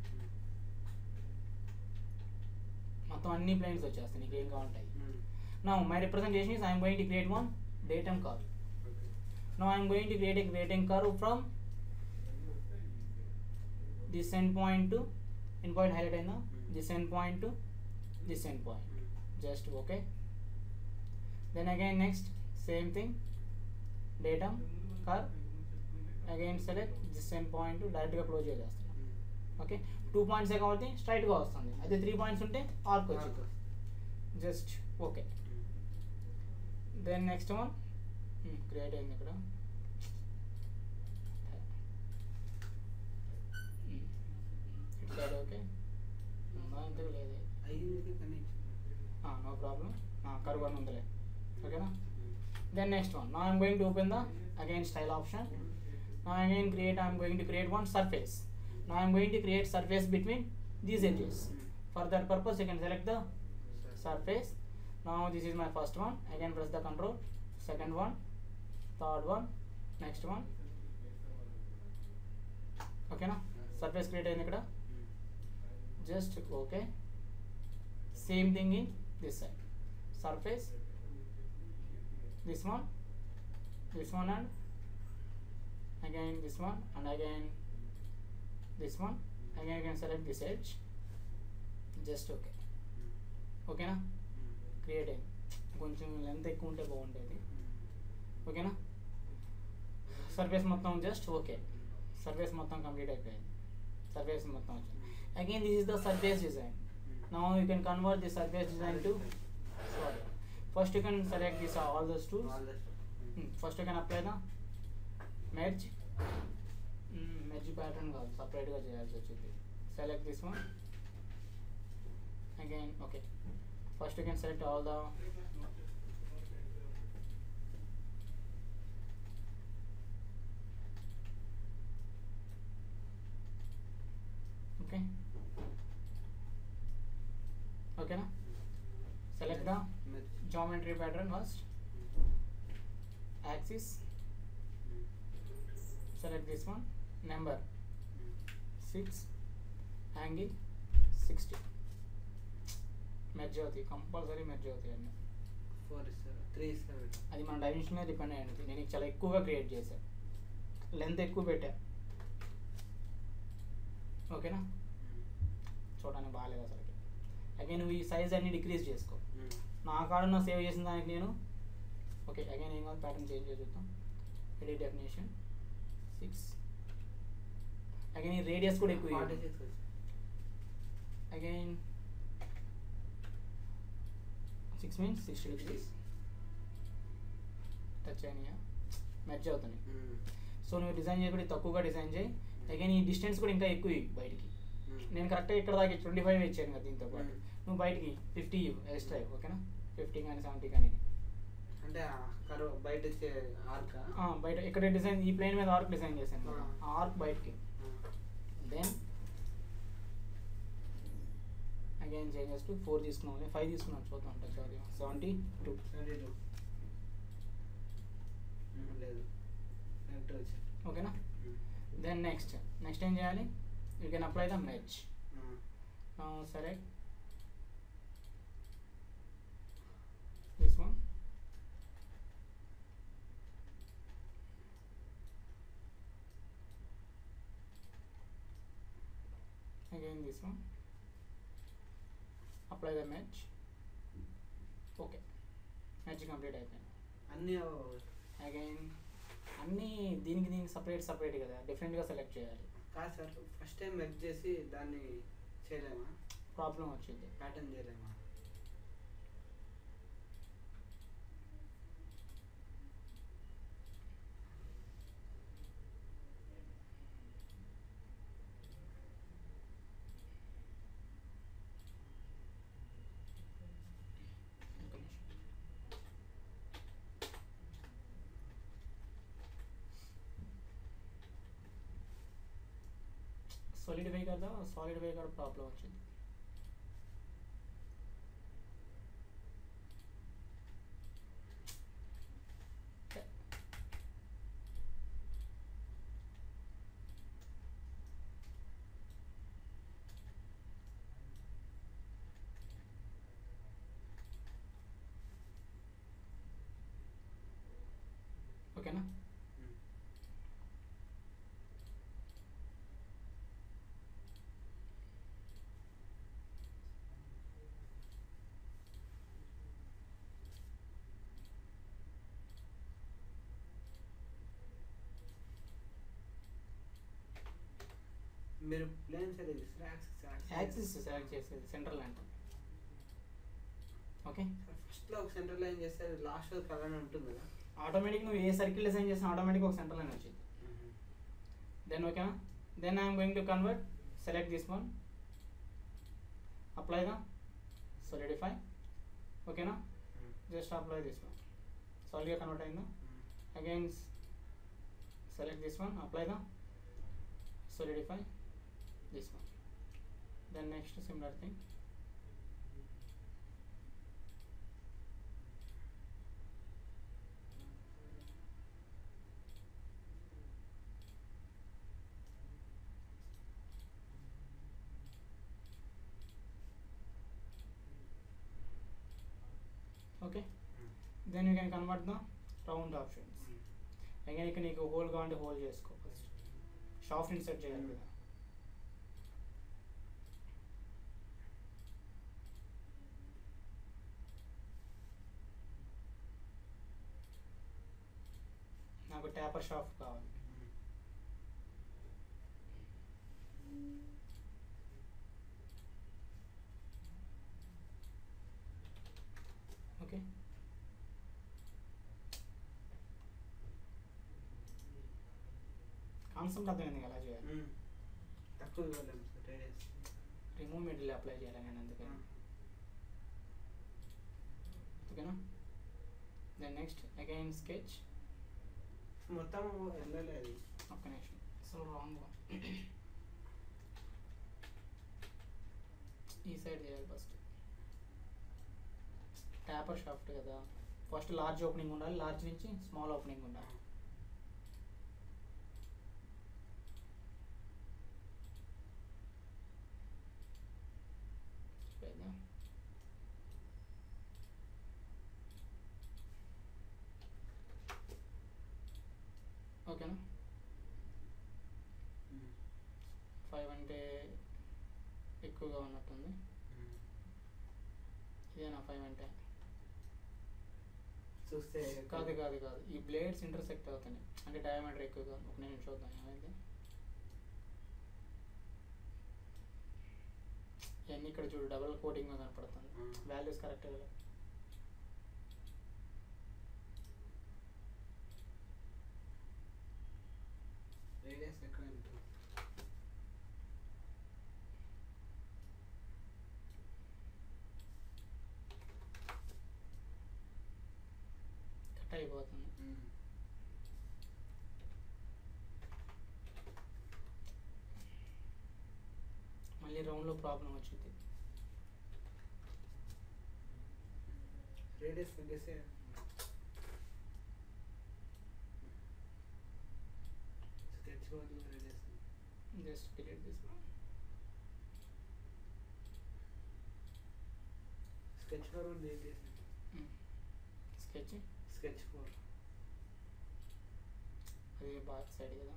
మొత్తం అన్ని ప్లేన్స్ వచ్చేస్తాయి, నీకు ఏం కావాలంటాయి. Now my representation is I am going to create one datum curve. Now I am going to create a datum curve from this endpoint to endpoint highlight ayina, this endpoint to this endpoint. Just okay. Then again next same thing, datum curve, again select this endpoint to direct ga close cheyastanu. Okay, 2 points e kavati straight ga vastundi, ade 3 points unte arc vachindi. Just okay. Then next one create అయింది ఇక్కడ. It side okay అంతే లేదు no problem, curve అని ఉందిలే. ఓకేనా. Then next one, now I'm going to open the again style option. Now again create, I'm going to create one surface. Now I'm going to create surface between these edges. For that purpose you can select the surface. Now this is my first one, again press the control, second one, third one, next one. Okay na, surface create ayindi ikkada. Just okay. Same thing in this side, surface, this one and again this one and again this one. Again you can select this edge. Just okay. ఓకేనా, create అయింది. కొంచెం length ఎక్కువ ఉంటే బాగుంటుంది. ఓకేనా, surface మొత్తం just okay, surface మొత్తం complete అయిపోయింది. సర్ఫేస్ మొత్తం వచ్చింది. Again this is the surface design. Now you can convert the surface design to sorry. First you can select this all those tools. First you can apply the merge pattern కాదు, సపరేట్గా చేయాల్సి వచ్చింది. Select this one. Again okay, first you can select all the okay na, select the geometry pattern first, axis, select this one, number 6, angle 60. Merge అవుతాయి, compulsory merge అవుతాయి అన్నీ. 4 ఇస్తారు, 3 ఇస్తారు. అది మన డైమెన్షన్ మీద డిపెండ్ అయ్యి ఉంటుంది. నేను చాలా ఎక్కువగా క్రియేట్ చేశాను, లెంత్ ఎక్కువ పెట్టా. ఓకేనా, చూడడానికి బాగాలేదు అసలుకి. అగైన్ నువ్వు ఈ సైజ్ అన్ని డిక్రీజ్ చేసుకో. నా కాడ సేవ్ చేసిన దానికి నేను ఓకే. అగైన్ ఏం కాదు, ప్యాటర్న్ చేంజ్ చేద్దాం. Edit definition 6. అగైన్ ఈ రేడియస్ కూడా ఎక్కువ. Again 6 means 60 degrees. టచ్ అయినాయా, మెర్జ్ అవుతున్నాయి. సో నువ్వు డిజైన్ చేయబడి తక్కువగా డిజైన్ చేయి. అగైన్ ఈ డిస్టెన్స్ కూడా ఇంకా ఎక్కువ బయటికి. నేను కరెక్ట్గా ఇక్కడ దాకా 25 ఇచ్చాను కదా, దీంతో పాటు నువ్వు బయటికి 50 ఎక్స్ట్రా. ఓకేనా, 50 కానీ 70 కానీ. అంటే బయట బయట ఇక్కడ డిజైన్, ఈ ప్లేన్ మీద ఆర్క్ డిజైన్ చేశాను, ఆ ఆర్క్ బయటికి. దెన్ అగైన్ చేంజెస్ టు 4 తీసుకున్నాం, 5 తీసుకున్నాం. చూద్దాం, టచ్ అవుతుంది. 72 లేదు. ఓకేనా. దెన్ నెక్స్ట్ ఏం చేయాలి, you can apply the merge. Select this one, again this one, apply the merge. Okay, merge complete అయిపోయింది. అన్నీ అగైన్ అన్నీ దీనికి సపరేట్ కదా, డిఫరెంట్గా సెలెక్ట్ చేయాలి. కాదు సార్, ఫస్ట్ టైం మెర్జ్ చేసి దాన్ని చేయలేమా? ప్రాబ్లం వచ్చింది, ప్యాటర్న్ చేయలేమా? सॉलिडिफाई करता सॉलिडिफाई का प्रॉब्लम వచ్చింది ఓకేనా మీరు ప్లేన్ సెలెక్ట్ చేస్తారు యాక్సిస్ సెలెక్ట్ చేసేది సెంట్రల్ లైన్ ఓకే ఫస్ట్లో ఒక సెంట్రల్ లైన్ చేస్తే లాస్ట్ వరకు అలానే ఉంటుంది కదా ఆటోమేటిక్ నువ్వు ఏ సర్కిల్ డిజైన్ చేసినా ఆటోమేటిక్ ఒక సెంట్రల్ లైన్ వచ్చింది దెన్ ఓకేనా then I'm going to convert select this one apply the solidify ఓకేనా జస్ట్ అప్లై దిస్ వన్ సాలిడ్గా కన్వర్ట్ అయిందా again select this one apply the solidify this one then next similar thing okay then you can convert the round options again you can make a hole గా whole చేసుకో first shaft insert చేయాలి కదా నాకు taper shaft కావాలి okay concept అర్థమైంది ఎలా చేయాలి తక్కువ రేడియస్ రిమూవ్ మెటీరియల్ అప్లై చేయాలి నేను అందుకని ఓకేనా దెన్ నెక్స్ట్ అగైన్ స్కెచ్ మొత్తం వెళ్ళలేదు ఒక్క నిమిషం సో రాంగ్ ఈ సైడ్ చేయాలి ఫస్ట్ ట్యాపర్ షాఫ్ట్ కదా ఫస్ట్ లార్జ్ ఓపెనింగ్ ఉండాలి లార్జ్ నుంచి స్మాల్ ఓపెనింగ్ ఉండాలి ఓకేనా 5 అంటే ఎక్కువగా ఉన్నట్టుంది ఇదేనా 5 అంటే చూస్తే కాదు కాదు కాదు ఈ బ్లేడ్స్ ఇంటర్సెక్ట్ అవుతున్నాయి అంటే డయామీటర్ ఎక్కువగా ఒక నేను చూద్దాం ఏమైంది ఇవన్నీ ఇక్కడ చూడు డబుల్ కోటింగ్ కనపడుతుంది వాల్యూస్ కరెక్ట్ కదా రేడియస్ ఎక్కువ ఉంటుంది కట్ అయిపోతుంది మళ్ళీ రౌండ్లో ప్రాబ్లం వచ్చింది రేడియస్ తగ్గిస్తే radius just delete this one sketch 4 ఉంది స్కెచ్ స్కెచ్ 4 అది బ్యాక్ సైడ్ కదా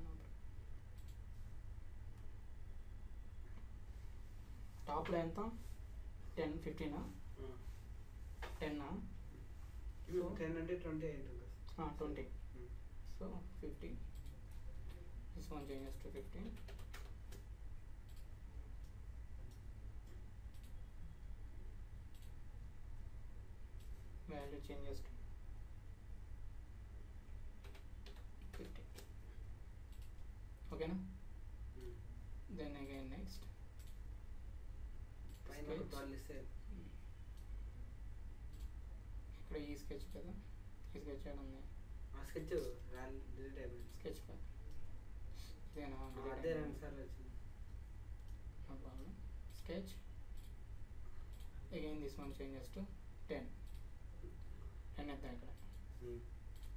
టాప్లో ఎంత 10 15 10 10 అంటే 20 అయింటుంది 20 so 15 this one changes to 15 value changes to 50 okay na then again next పైన పాలిస్తే ఇక్కడ ఈ స్కెచ్ కదా ఈ స్కెచ్ ఏడ ఉంది ఆ స్కెచ్ డిలీట్ అయిపోయింది స్కెచ్ పై ఇదేనా అదే 2 సార్లు వచ్చింది no problem. Sketch. Again this one changes to 10. 10 at the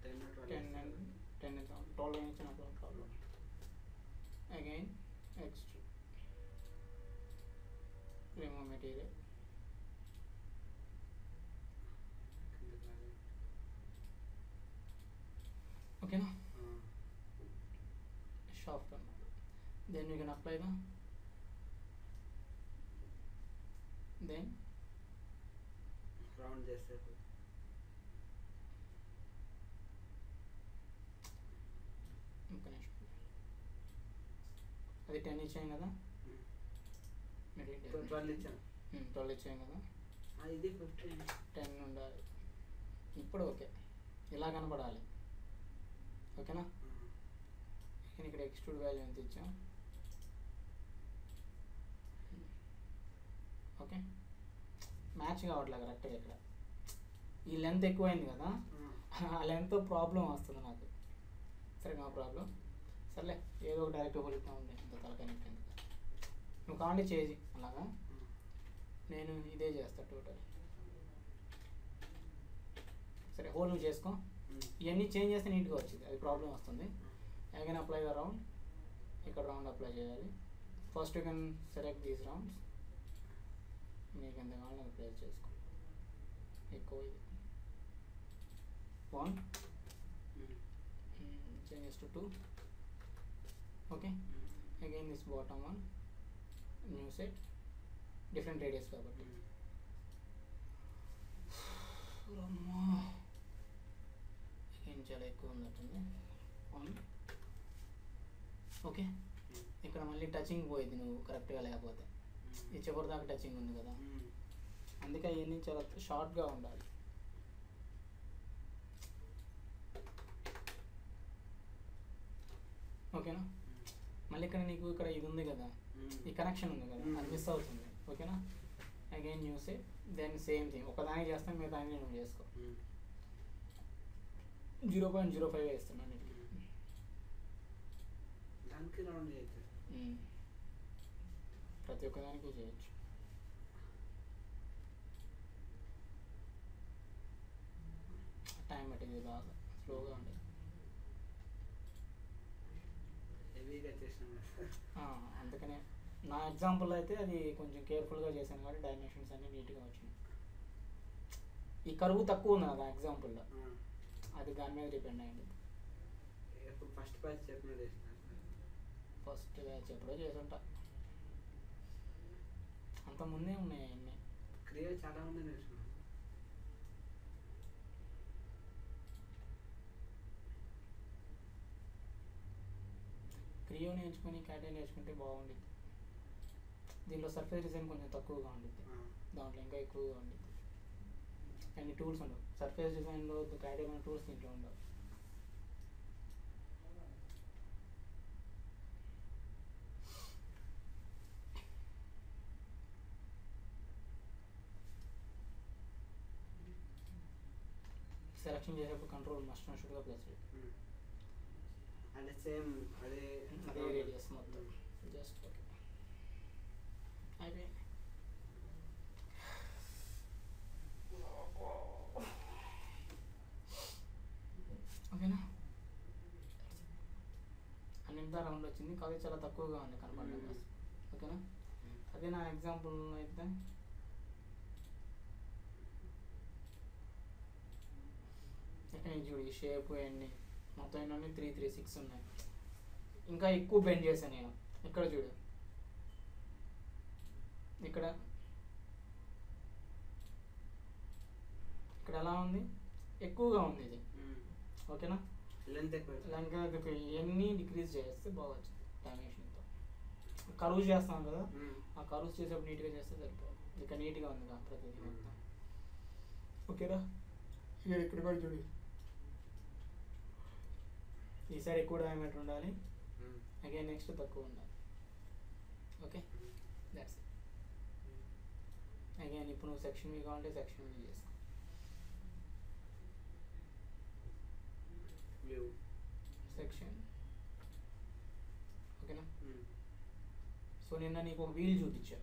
10 or 12. 10 and 10 at the 12 inch no problem. Again extrude. Remove material. Okay no? Shaft on. Then you can apply the then round చేస్తే ఒక నిమిషం అది 10 ఇచ్చాం కదా 12 ఇచ్చాను 12 ఇచ్చాం కదా ఇది 15 10 ఉండాలి ఇప్పుడు ఓకే ఇలా కనపడాలి ఓకేనా నేను ఇక్కడ ఎక్స్ట్రూడ్ వాల్యూ ఎంత ఇచ్చాం ఓకే మ్యాచ్ కావట్లేదు కరెక్ట్గా ఇక్కడ ఈ లెంత్ ఎక్కువైంది కదా ఆ లెంత్ ప్రాబ్లం వస్తుంది నాకు సరే నో ప్రాబ్లం సర్లే ఏదో ఒక డైరెక్ట్ హోల్తా ఉండే ఇంత తలకాయ నొప్పి నువ్వు కావాలి చేసి అలాగా నేను ఇదే చేస్తా టోటల్ సరే హోల్ నువ్వు చేసుకో ఇవన్నీ చేంజ్ చేస్తే నీట్గా వచ్చింది అది ప్రాబ్లం వస్తుంది అగైన్ అప్లై ద రౌండ్ ఇక్కడ రౌండ్ అప్లై చేయాలి first you can select these rounds నీకు ఎంత కావాలి అది ప్లేస్ చేసుకో ఎక్కువ ఇది 1 changes to 2 okay again this bottom one new set different radius కాబట్టి again చాలా ఎక్కువ ఉన్నట్టుంది 1 ఓకే ఇక్కడ మళ్ళీ టచింగ్ పోయింది నువ్వు కరెక్ట్గా లేకపోతే ఈ చివరి దాకా టచింగ్ ఉంది కదా అందుకే ఇవన్నీ చాలా షార్ట్గా ఉండాలి ఓకేనా మళ్ళీ ఇక్కడ నీకు ఇక్కడ ఇది ఉంది కదా ఈ కనెక్షన్ ఉంది కదా అది మిస్ అవుతుంది ఓకేనా again use it then same thing ఒకదానికి చేస్తాను మిగతా దాన్ని నువ్వు చేసుకో 0.05 వేస్తున్నాను దానికి రౌండ్ చేయొచ్చు ప్రతి ఒక్కదానికి చేయొచ్చు టైం పట్టింది బాగా స్లోగా ఉండేది హెవీగా చేసినాం అందుకనే నా ఎగ్జాంపుల్ అయితే అది కొంచెం కేర్ఫుల్గా చేశాను కాబట్టి డైమెన్షన్స్ అన్నీ నీట్గా వచ్చినాయి ఈ కరువు తక్కువ ఉంది కదా ఎగ్జాంపుల్లో అది దాని మీద డిపెండ్ అయ్యింది ఫస్ట్ బ్యాచ్ చెప్పిన ఫస్ట్ బ్యాచ్ ఎప్పుడో చేసుంటా అంత ముందే ఉన్నాయి అన్నీ క్రియ చాలా మంది నేర్చుకున్నాను క్రియో నేర్చుకుని క్యాటే నేర్చుకుంటే బాగుంటుంది దీంట్లో సర్ఫేస్ డిజైన్ కొంచెం తక్కువగా ఉంటుంది దాంట్లో ఇంకా ఎక్కువగా ఉంటుంది కానీ టూల్స్ ఉండవు సర్ఫేస్ డిజైన్లో క్యాటే మన టూల్స్ దీంట్లో ఉండవు సెలెక్షన్ చేసేప్పుడు కంట్రోల్ మస్ట్ అండ్ షుడ్గా ప్లేస్ అంటే సేమ్ అదే రేడియస్ మొత్తం జస్ట్ ఓకే అయిపోయింది ఓకేనా అన్నింటిదా రౌండ్ వచ్చింది కాదు చాలా తక్కువగా ఉంది కనపడడం కోసం ఓకేనా అదే నా ఎగ్జాంపుల్ అయితే ఇక్కడ చూడు ఈ షేప్ అన్నీ మొత్తం ఎన్ని 336 ఉన్నాయి ఇంకా ఎక్కువ బెండ్ చేశాను నేను ఇక్కడ చూడు ఇక్కడ ఇక్కడ ఎలా ఉంది ఎక్కువగా ఉంది ఇది ఓకేనా లెంత్ ఇవన్నీ డిక్రీజ్ చేస్తే బాగా వచ్చింది డైమెన్షన్తో కర్వ్స్ చేస్తాం కదా ఆ కర్వ్స్ చేసేప్పుడు నీట్గా చేస్తే సరిపోదు ఇక నీట్గా ఉంది కదా ప్రతిదీ మొత్తం ఓకేనా ఇక ఇక్కడ కూడా చూడు ఈ సైడ్ ఎక్కువ డయామీటర్ ఉండాలి అగైన్ నెక్స్ట్ తక్కువ ఉండాలి ఓకే దట్స్ అగైన్ ఇప్పుడు నువ్వు సెక్షన్ వి కావాలంటే సెక్షన్ వి చేసుకో సెక్షన్ ఓకేనా సో నిన్న నీకు ఒక వీల్ చూపించా,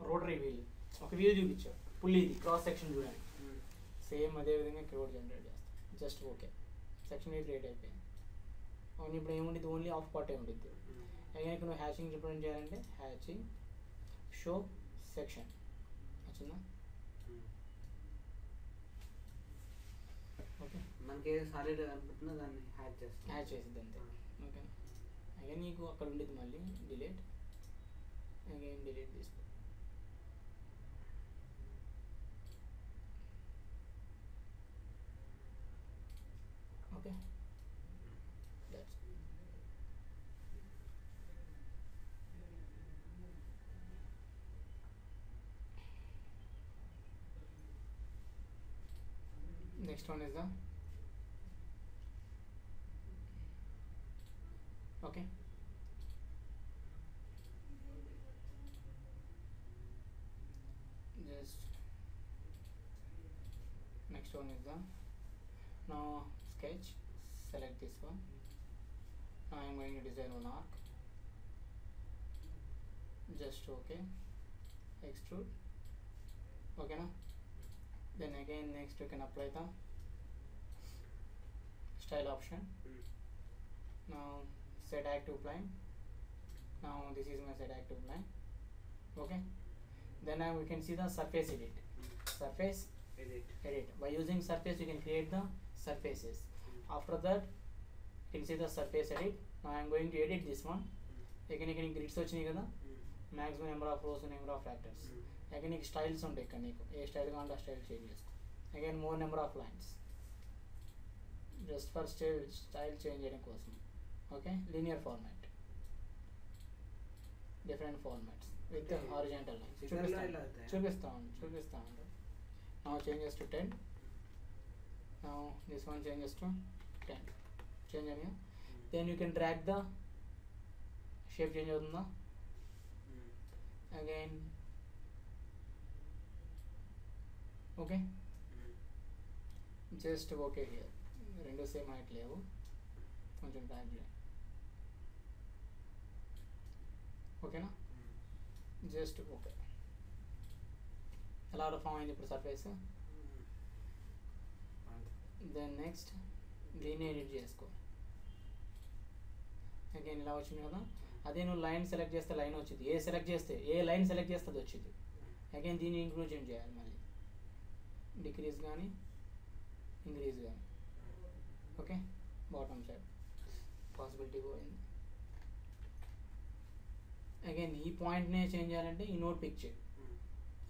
రోటరీ వీల్, ఒక వీల్ చూపించా, పుల్లిది క్రాస్ సెక్షన్ చూడండి. సేమ్ అదే విధంగా క్రౌడ్ జనరేట్ చేస్తాం. జస్ట్ ఓకే, సెక్షన్ క్రియేట్ అయిపోయింది. అవును, ఇప్పుడు ఏముంటుంది, ఓన్లీ ఆఫ్ పార్ట్ ఉంటుంది. అగైన్ ఇక్కడ నువ్వు హ్యాచింగ్ రిప్రజెంట్ చేయాలంటే హ్యాచింగ్ షో సెక్షన్ వచ్చిందా. ఓకే, మనకి ఏ సాలిడ్ అనుకుంటున్నా దాన్ని హ్యాచ్ చేసిద్ది అంతే. ఓకే, అగైన్ నీకు అక్కడ ఉండేది మళ్ళీ డిలీట్, అగైన్ డిలీట్ తీసుకో. Okay, that's next one is the okay, just next one is the now sketch, select this one. Now I am going to design one arc, just okay, extrude. Okay now, then again next you can apply the style option. Now set active plane. Now this is my set active plane. Okay, then we can see the surface edit. Surface edit, by using surface you can create the surfaces. After that you can see the surface edit. Now I am going to edit this one. Again grids వచ్చినాయి కదా, maximum number of rows, number of factors. Again నీకు styles ఉంటాయి ఇక్కడ, నీకు ఏ style కావాలంటే ఆ style change చేసుకో. Again more number of lines, just for style change చేయడం కోసం. Okay, linear format, different formats with horizontal lines. చూపిస్తా ఉండు. Now changes to 10. Now this one changes to 10. Change అయ్యా. Then you can drag the shape change అవుతుందా. Again okay, just okay. Here రెండు same height లేవు, కొంచెం drag చేయండి. ఓకేనా, just okay. ఎలా ఫామ్ అయింది ఇప్పుడు సర్ఫేస్. దెన్ నెక్స్ట్ దీన్ని ఎడిట్ చేసుకో. అగైన్ ఇలా వచ్చింది కదా, అదే నువ్వు లైన్ సెలెక్ట్ చేస్తే లైన్ వచ్చింది, ఏ లైన్ సెలెక్ట్ చేస్తే అది వచ్చింది. అగైన్ దీన్ని ఇంక్లూజన్ చేయాలి మళ్ళీ, డిక్రీజ్ కానీ ఇంక్రీజ్ కానీ. ఓకే, బాటమ్ సైడ్ పాసిబిలిటీ పోయింది. అగైన్ ఈ పాయింట్నే చేంజ్ చేయాలంటే ఈ నోట్ పిక్ చేయి,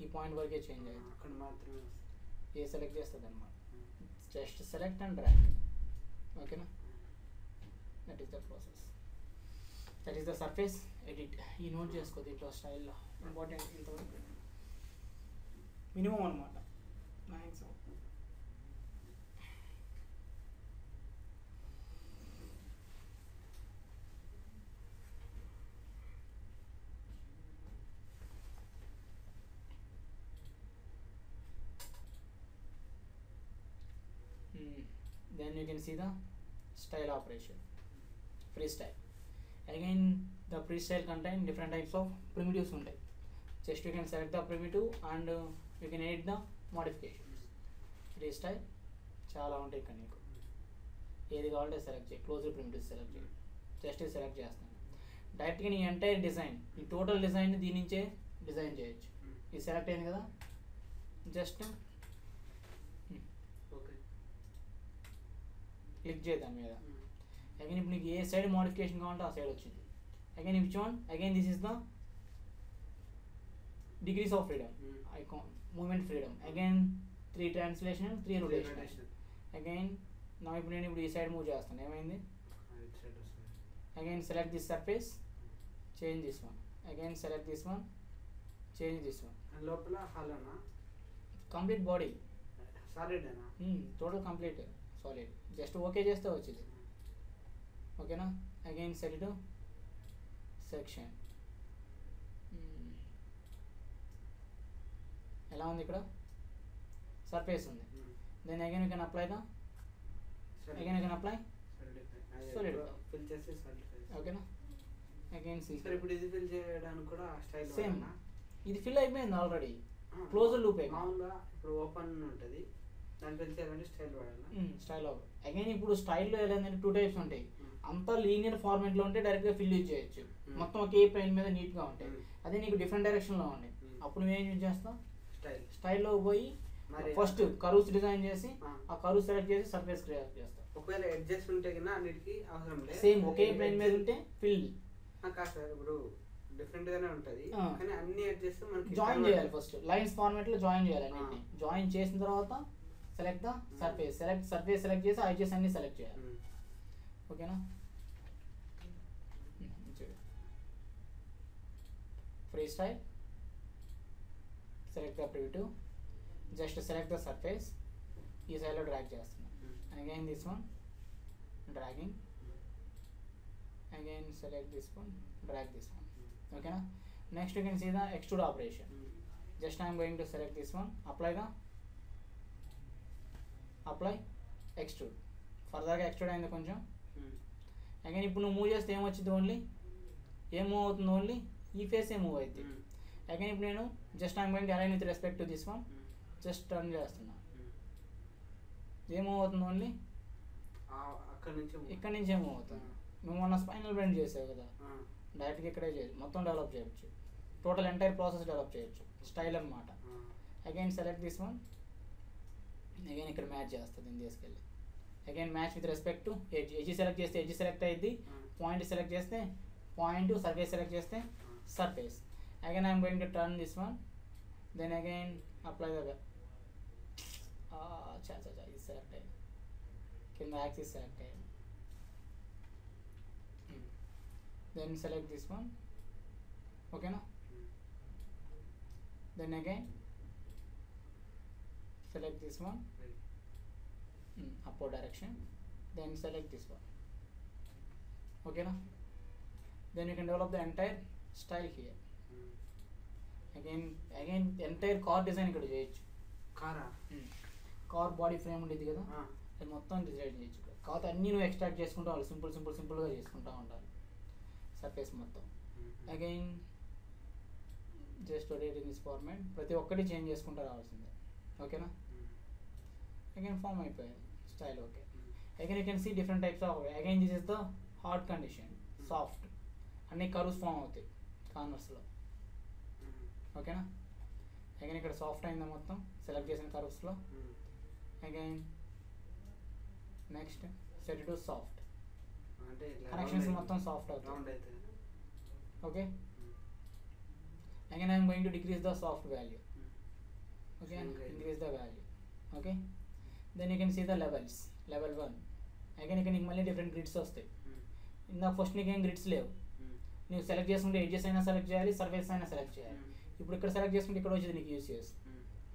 ఈ పాయింట్ వరకే చేంజ్ అయ్యింది, అక్కడ మాత్రమే ఏ సెలెక్ట్ చేస్తుంది అనమాట. Just select and drag. ఓకేనా, that is the process, that is the surface edit. ఈ నోట్ చేసుకో దీంట్లో స్టైల్లో ఇంపార్టెంట్ ఇంతవరకు మినిమం అనమాట, maximum. Then you can see the style operation, freestyle. Again the freestyle contain different types of primitives ఉంటాయి. Just you can select the primitive and you can edit the modifications. Freestyle చాలా ఉంటాయి ఇక్కడ, నీకు ఏది కావాలంటే select చేయి. Closed primitives select చేయి, just select చేస్తాను. డైరెక్ట్గా నీ ఎంటైర్ డిజైన్, ఈ టోటల్ డిజైన్ దీని నుంచే డిజైన్ చేయొచ్చు. ఇది సెలెక్ట్ అయింది కదా, జస్ట్ క్లిక్ చేయి దాని మీద. అగైన్ ఇప్పుడు నీకు ఏ సైడ్ మోడిఫికేషన్ కావాలంటే ఆ సైడ్ వచ్చింది. Again which one, again this is the degrees of freedom icon, moment freedom. Again 3 translation, 3 rotation. Again నా ఇప్పుడు నేను ఈ సైడ్ మూవ్ చేస్తాను, ఏమైంది. Again select this surface, change this one. Again select this one, change this one. లోపల హాలోనా complete body సాలిడేనా, total complete solid. Just okay చేస్తే వచ్చింది. ఓకేనా, అగైన్ సెట్ టు సెక్షన్. ఎలా ఉంది ఇక్కడ సర్ఫేస్ ఉంది. Then again you can apply the, again you can apply solidify. Fill చేసి solidify. ఓకేనా, అగైన్ సి సరే ఇప్పుడు ఇది ఫిల్ చేయడానికి కూడా స్టైల్ సేమ్, ఇది ఫిల్ అయిపోయింది ఆల్రెడీ, క్లోజర్ లూప్ అయిపోయింది. మామూలుగా ఇప్పుడు ఓపెన్ ఉంటుంది, దాన్ని ఫిల్ చేయాలంటే స్టైల్ వాడాలి. స్టైల్ అగైన్ ఇప్పుడు స్టైల్లో ఏంటంటే 2 టైప్స్ ఉంటాయి. అంతా లీనియర్ ఫార్మేట్లో ఉంటే డైరెక్ట్గా ఫిల్ యూజ్ చేయొచ్చు, మొత్తం ఒకే ప్లేన్ మీద నీట్గా ఉంటాయి. అదే నీకు డిఫరెంట్ డైరెక్షన్లో ఉంటాయి, అప్పుడు నువ్వేం యూజ్ చేస్తావు, స్టైల్లో పోయి ఫస్ట్ కర్వ్స్ డిజైన్ చేసి ఆ కర్వ్ సెలెక్ట్ చేసి సర్ఫేస్ క్రియేట్ చేస్తావు. ఒకవేళ ఎడ్జెస్ ఉంటే కన్నా అన్నిటికీ అవసరం లేదు, సేమ్ ఒకే ప్లేన్ మీద ఉంటే ఫిల్ కాదు సార్. ఇప్పుడు డిఫరెంట్ గానే ఉంటది కానీ అన్ని ఎడ్జెస్ మనకి జాయిన్ చేయాలి. ఫస్ట్ లైన్స్ ఫార్మాట్ లో జాయిన్ చేయాలి అన్నిటిని. జాయిన్ చేసిన తర్వాత select the surface, surface select చేసి ఆ ఎడ్జెస్ అన్ని సెలెక్ట్ చేయాలి. ఓకేనా, free style, select the preview, just select the surface, ఈ సైడ్లో డ్రాగ్ చేస్తున్నాం. Again this one dragging, again select this one, drag this one. Okay na, next you can see the extrude operation. Just I am going to select this one, apply extrude. Further ga extrude ayindi koncham. Again ఇప్పుడు నువ్వు move చేస్తే ఏమొచ్చింది, only ఏం move అవుతుంది, only ఈ face ఏ move అవుతుంది. Again ఇప్పుడు నేను just I am going to align with respect to this one, just turn చేస్తున్నా, ఏం మూవ్ అవుతుంది, ఓన్లీ ఇక్కడ నుంచి ఏం మూవ్ అవుతుంది. నువ్వు మొన్న స్పైనల్ బెండ్ చేసావు కదా, డైరెక్ట్గా ఇక్కడే చేయొచ్చు, మొత్తం డెవలప్ చేయొచ్చు, టోటల్ ఎంటైర్ ప్రాసెస్ డెవలప్ చేయొచ్చు, స్టైల్ అన్నమాట. Again select this one, again ఇక్కడ మ్యాచ్ చేస్తుంది, దీన్ని తీసుకెళ్ళి again match with respect to edge. Edge select చేస్తే ఎడ్జ్ సెలెక్ట్ అయ్యింది, పాయింట్ సెలెక్ట్ చేస్తే పాయింట్, సర్ఫేస్ సెలెక్ట్ చేస్తే surface. Again I'm going to turn this one, then again apply the ఇది select అయ్యింది, కింద యాక్సిస్ సెలెక్ట్ అయ్యింది. Then select this one, okay na, then again select this one, upward direction, then select this one, okay na, then you can develop the entire style here. Again entire car design ikkada cheyochu, car body frame undidi kada, అది మొత్తం design చేయొచ్చు. కాకపోతే అన్నీ నువ్వు extract చేసుకుంటా వాళ్ళు సింపుల్గా చేసుకుంటా ఉండాలి సర్ఫేస్ మొత్తం. Again just rotate in this format, ప్రతి ఒక్కటి చేంజ్ చేసుకుంటూ రావాల్సిందే. ఓకేనా, అగైన్ ఫామ్ అయిపోయింది style. Okay, again you can see different types of. Again this is the hard condition, soft, అన్ని కర్వ్స్ ఫామ్ అవుతాయి కార్నర్స్లో. ఓకేనా, అగైన్ ఇక్కడ సాఫ్ట్ అయిందా మొత్తం సెలెక్ట్ చేసిన కర్వ్స్లో. Again next set to soft, connections మొత్తం సాఫ్ట్ అవుతాయి. Okay, again I'm going to decrease the soft value. Okay, increase the value. Okay, then you can see the levels. Level 1 again ఇక్కడ నీకు మళ్ళీ different grids వస్తాయి. ఇందాక first నీకు ఏం grids లేవు, నువ్వు సెలెక్ట్ చేసుకుంటే ఎడ్జెస్ అయినా సెలెక్ట్ చేయాలి, సర్ఫేస్ అయినా సెలెక్ట్ చేయాలి. ఇప్పుడు ఇక్కడ సెలెక్ట్ చేసుకుంటే ఇక్కడ వచ్చేది నీకు యూస్ చేసి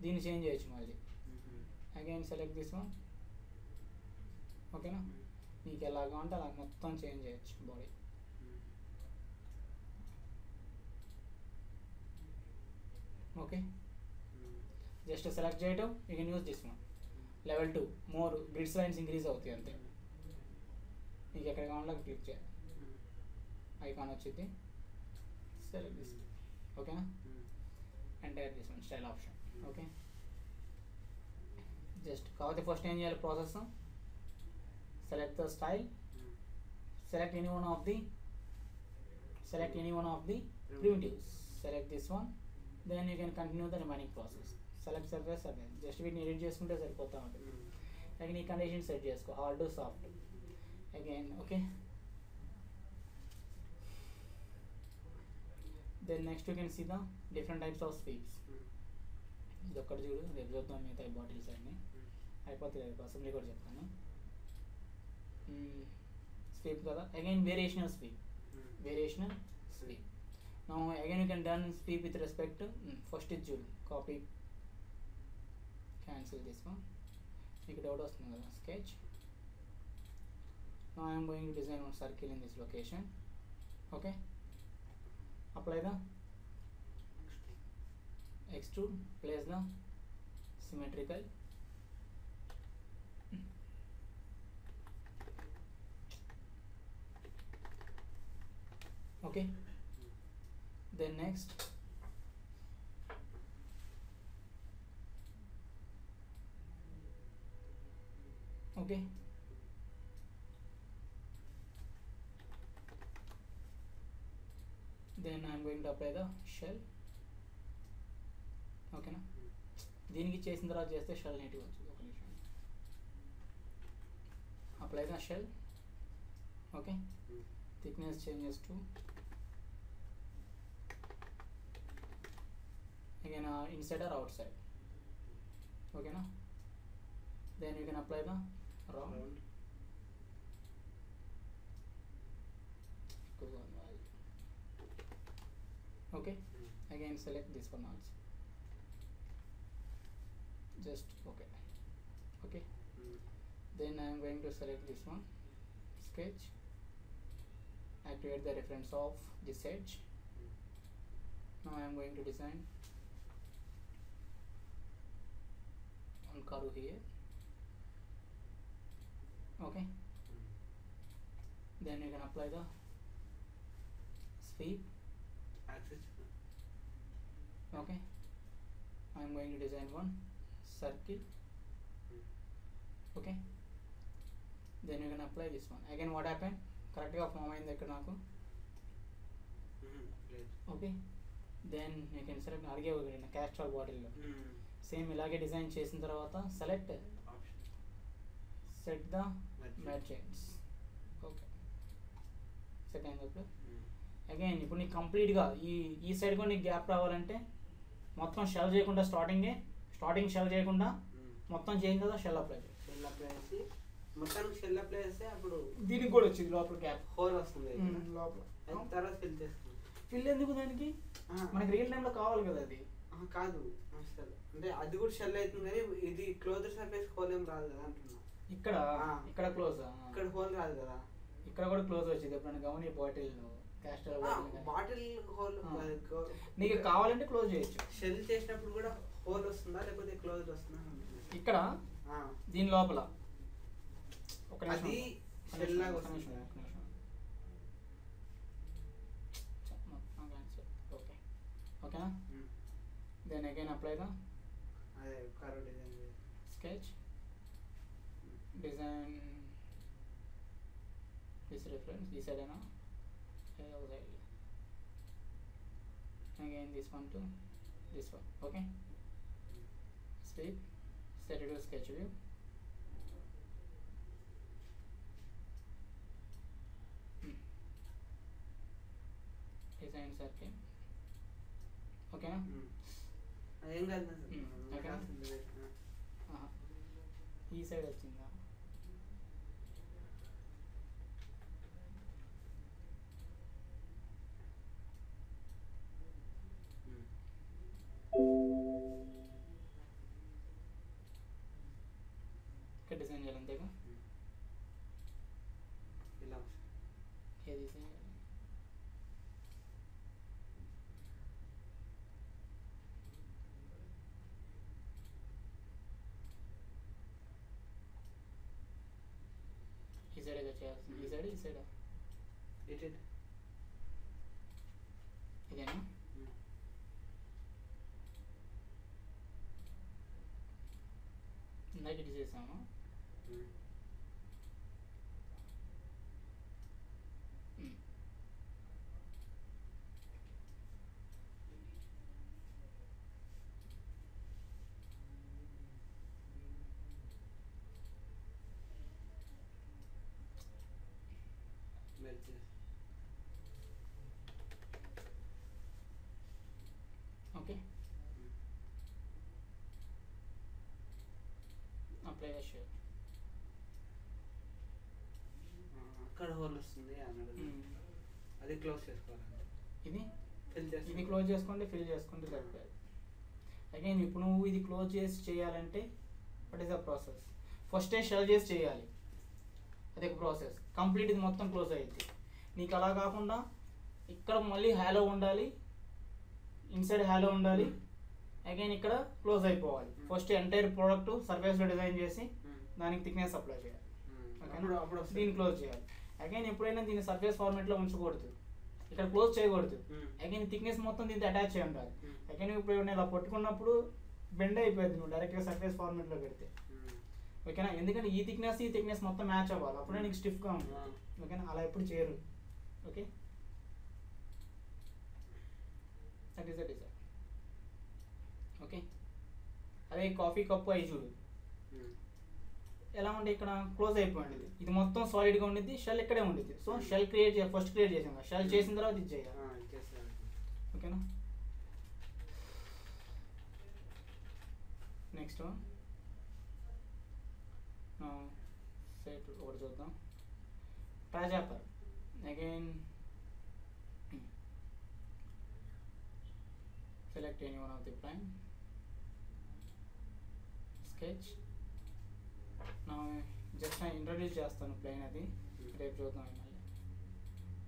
దీన్ని చేంజ్ చేయొచ్చు మళ్ళీ. Again select this one. ఓకేనా, నీకు ఎలాగా అంటే అలా మొత్తం చేంజ్ చేయొచ్చు బాడీ. ఓకే, జస్ట్ సెలెక్ట్ చేయటం, you can use this one. Level 2 more grids lines increase అవుతాయి అంతే. నీకు ఎక్కడ కావాలో క్లిక్ చేయాలి, ఐకాన్ వచ్చింది, సెలెక్ట్ దిస్. ఓకేనా, entire this one style option. Okay, just కాకపోతే ఫస్ట్ ఏం చేయాలి process, select the style, select any one of the primitives, select this one, then you can continue the remaining process. Select surface again, just వీటిని edit చేసుకుంటే సరిపోతా ఉంటుంది. Again ఈ condition set చేసుకో, hard to soft. Again okay, then next you can see the different types of sweeps. ఇది ఒక్కటి చూడు, రేపు చూద్దాం మిగతా బాటిల్స్ అన్నీ అయిపోతుంది, రేపు అసెంబ్లీ కూడా చెప్తాను. స్వీప్ కదా, again variational sweep. Now again you can done sweep with respect to first is చూడు, కాపీ, cancel this one. మీకు డౌట్ వస్తుంది కదా, sketch. Now I am going to design one circle in this location. Okay, apply the extrude, place the symmetrical. Okay, then next okay, then I am going to apply the shell. ఓకేనా, దీనికి చేసిన తర్వాత చేస్తే shell నీట్గా వచ్చింది. ఒక నిమిషం, apply the shell. Okay, thickness changes to again inside or outside. ఓకేనా, then you can apply the round. Okay, again select this one also, just okay. Okay, then I am going to select this one, sketch, activate the reference of this edge. Now I am going to design one curve here. Okay, then you can apply the sweep. Okay, I am going to design one circle. Okay, then you can apply this one. Again what happened, correct గా form అయింది ఇక్కడ నాకు. Okay, then you can select, అడిగే Castrol బాటిల్లో same ఇలాగే design చేసిన తర్వాత select set the merchants. Okay, set అయింది. ఇప్పుడు అగైన్ ఇప్పుడు నీకు కంప్లీట్గా ఈ సైడ్ కూడా నీకు గ్యాప్ రావాలంటే మొత్తం షెల్ చేయకుండా స్టార్టింగ్ షెల్ చేయకుండా మొత్తం చేయం కదా, షెల్ అప్లై చేసి మొత్తానికి షెల్ అప్లై చేస్తే అప్పుడు దీనికి కూడా వచ్చింది లోపల గ్యాప్ హోల్ వస్తుంది లోపల. తర్వాత ఫిల్ చేస్తుంది. ఫిల్ ఎందుకు దానికి, మనకి రియల్ టైంలో కావాలి కదా అది. కాదు అసలు, అంటే అది కూడా షెల్ అవుతుంది కానీ ఇది క్లోజ్ సర్ఫేస్ హోల్ ఏం రాదు కదా అంటున్నా. ఇక్కడ క్లోజ్, ఇక్కడ హోల్ రాదు కదా. ఇక్కడ కూడా క్లోజ్ వచ్చింది. ఎప్పుడైనా గమని బాటిల్ బాటిల్ హోల్ నీకు కావాలంటే క్లోజ్ చేయొచ్చు. షెల్ చేసినప్పుడు కూడా హోల్ వస్తుందా లేకపోతే క్లోజ్ వస్తుందా? ఇక్కడ దీని లోపల ఒక అది షెల్ లాగా వస్తుంది. ఓకే, ఓకేనా, దెన్ అగైన్ అప్లై ద అదే curve design sketch, design this reference, this side and outside, again this one to this one. Okay, sweep, set it to sketch view. Design circle. Okay na? ఏం కాదు ఈ side వచ్చిందా? ఇక్కడ design చేయాలి అంతేగా. ఇలా ఏది ఈ సైడ్గా చేయాల్సింది. ఈ సైడ్ ఇదేనా? ఇందాక ఇది చేసాము. Okay, apply share. అక్కడ హోల్ వస్తుంది అన్నాడు, అది క్లోజ్ చేసుకోవాలి. ఇది క్లోజ్ చేసుకోండి, ఫిల్ చేసుకుంటే సరిపోయింది. అగైన్ ఇప్పుడు నువ్వు ఇది క్లోజ్ చేసి చేయాలంటే వాట్ ఈస్ ద ప్రాసెస్? ఫస్టే షెల్ చేసి చేయాలి, అదే ప్రాసెస్. కంప్లీట్ ఇది మొత్తం క్లోజ్ అయ్యింది. నీకు అలా కాకుండా ఇక్కడ మళ్ళీ హ్యాలో ఉండాలి, ఇన్సైడ్ హ్యాలో ఉండాలి, అగైన్ ఇక్కడ క్లోజ్ అయిపోవాలి. ఫస్ట్ ఎంటైర్ ప్రోడక్ట్ సర్ఫేస్లో డిజైన్ చేసి దానికి థిక్నెస్ అప్లై చేయాలి, దీన్ని క్లోజ్ చేయాలి. అగైన్ ఎప్పుడైనా దీన్ని సర్ఫేస్ ఫార్మేట్లో ఉంచకూడదు. ఇక్కడ క్లోజ్ చేయకూడదు. అగైన్ థిక్నెస్ మొత్తం దీంతో అటాచ్ చేయి ఉండాలి. అగైన్ ఇప్పుడు నేను ఇలా పట్టుకున్నప్పుడు బెండ్ అయిపోయింది నువ్వు డైరెక్ట్గా సర్ఫేస్ ఫార్మేట్లో పెడితే. ఓకేనా, ఎందుకంటే ఈ థిక్నెస్ మొత్తం మ్యాచ్ అవ్వాలి, అప్పుడే నీకు స్టిఫ్గా ఉంటుంది. ఓకేనా, అలా ఎప్పుడు చేయరు. Okay, that is the design. Okay, అదే కాఫీ కప్పు అయి చూడు ఎలా ఉంటే ఇక్కడ క్లోజ్ అయిపోయింది. ఇది మొత్తం సాలిడ్గా ఉండిద్ది, షెల్ ఇక్కడే ఉండిద్ది. సో షెల్ ఫస్ట్ క్రియేట్ చేసాం, షెల్ చేసిన తర్వాత ఇది చేయాలి. ఓకేనా, నెక్స్ట్ సెట్ ఒకటి చూద్దాం. ట్రాజాపర్ again select any one of the plane, sketch. Now just నేను ఇంట్రడ్యూస్ చేస్తాను ప్లేన్, అది రేపు చూద్దాం. మళ్ళీ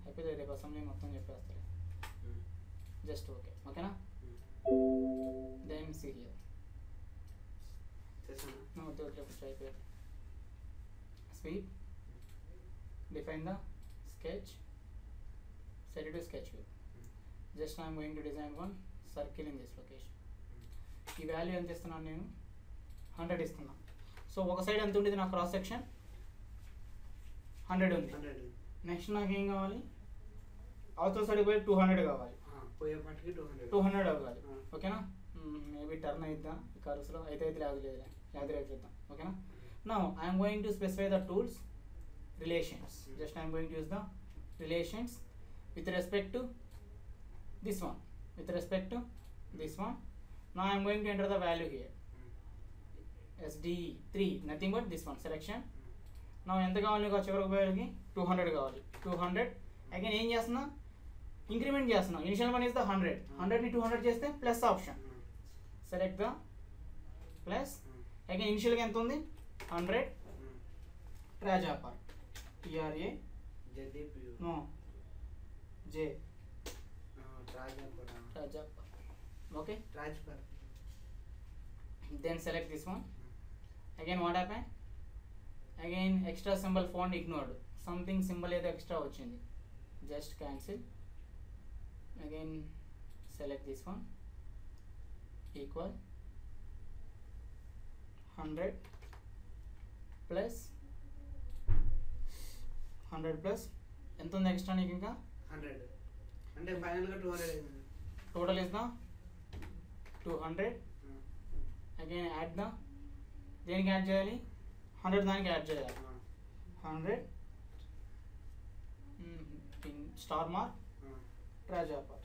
అయిపోతే రేపు అసెంబ్లీ మొత్తం చెప్పేస్తారు. జస్ట్ ఓకే, ఓకేనా. దెన్ సీ హియర్ అయిపోయారు. Sweep, define the sketch, set it to sketch view. Just I am going to design one circle in this location. ఈ వాల్యూ ఎంత ఇస్తున్నాను నేను, 100 ఇస్తున్నాను. సో ఒక సైడ్ ఎంత ఉండేది నా క్రాస్ సెక్షన్ 100 ఉంది. నెక్స్ట్ నాకు ఏం కావాలి, అవతల సైడ్ పోయి 200 కావాలి, 200 అవ్వాలి. ఓకేనా, మేబీ టర్న్ అయిద్దాం ఈ కర్వ్స్లో, అయితే లేదు చూద్దాం. ఓకేనా, now I'm going to specify the tools relations. Just I am going to use the relations with respect to this one, now I am going to enter the value here, SD3, nothing but this one selection. now ఎంత కావాలి నీకు చివరికి పోయేకి 200 కావాలి. 200 again ఏం చేస్తున్నా, increment చేస్తున్నా. Initial one is the 100 ని 200 చేస్తే plus option, select the plus. Again ఇనిషియల్గా ఎంత ఉంది 100, ట్రాజాపర్ TRA no J Trajapar. Okay, Trajapar. Then select this one. Again what happened, again extra symbol font ignored, something symbol ఏదో extra వచ్చింది, just cancel. Again select this one, equal 100 plus 100 plus ఎంత ఉంది extra నీకు ఇంకా 100, అంటే ఫైనల్గా 200 అయింది. Total is the 200. Again add the, దేనికి యాడ్ చేయాలి, 100 దానికి యాడ్ చేయాలి. 100 స్టార్ మార్క్ ట్రాజాపర్.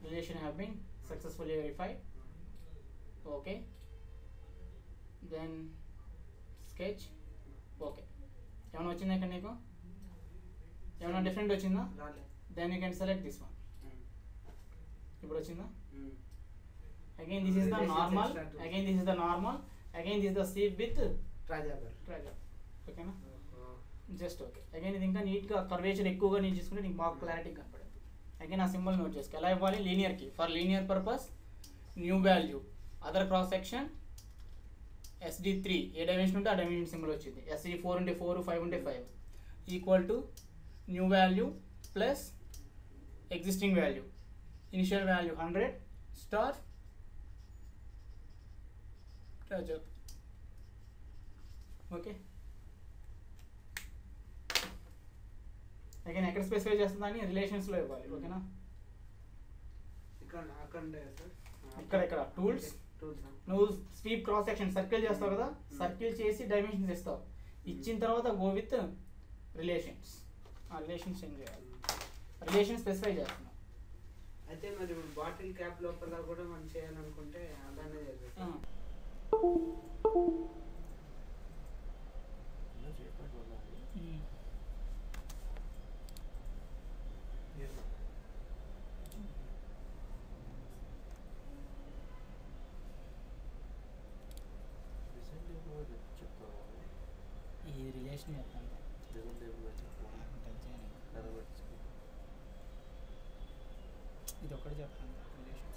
Relation have been successfully verified. Okay, then sketch. Okay, ఏమైనా వచ్చిందా ఇక్కడ నీకు, ఏమైనా డిఫరెంట్ వచ్చిందా? Then you can select this one. ఇప్పుడు వచ్చిందా? Again this is the normal, again this is the normal, again this the sweep with ట్రాజాపర్. ఓకేనా, జస్ట్ ఓకే. అగైన్ ఇది ఇంకా నీట్గా కర్వేచర్ ఎక్కువగా నేను చేసుకుంటే నీకు బాగా క్లారిటీ కనపడుతుంది. అగైన్ ఆ సింబల్ నోట్ చేసుకో. ఎలా ఇవ్వాలి, లీనియర్కి, for linear purpose new value, other cross section SD3, ఏ డైమెన్షన్ ఉంటే ఆ డైమెన్షన్ సింబల్ వచ్చింది. SE4 ఉంటే 4, 5 ఉంటే 5, equal to new value plus existing value, initial value 100 star ట్రాజాపర్. ఓకే, అగైన్ ఎక్కడ స్పెసిఫై చేస్తుందని రిలేషన్స్లో ఇవ్వాలి. ఓకేనా, ఇక్కడ టూల్స్, నువ్వు స్వీప్ క్రాస్ సెక్షన్ సర్కిల్ చేస్తావు కదా, సర్కిల్ చేసి డైమెన్షన్స్ ఇస్తావు. ఇచ్చిన తర్వాత గో విత్ రిలేషన్స్, ఆ రిలేషన్స్ ఏం చేయాలి, రిలేషన్ స్పెసిఫై చేస్తున్నావు. అయితే మరి బాటిల్ క్యాప్ లోపల కూడా మనం చేయాలనుకుంటే అలానే చేద్దాం. ఈ రిలేషన్ చెప్తాను, ఇది ఒక్కటి చెప్తాను రిలేషన్.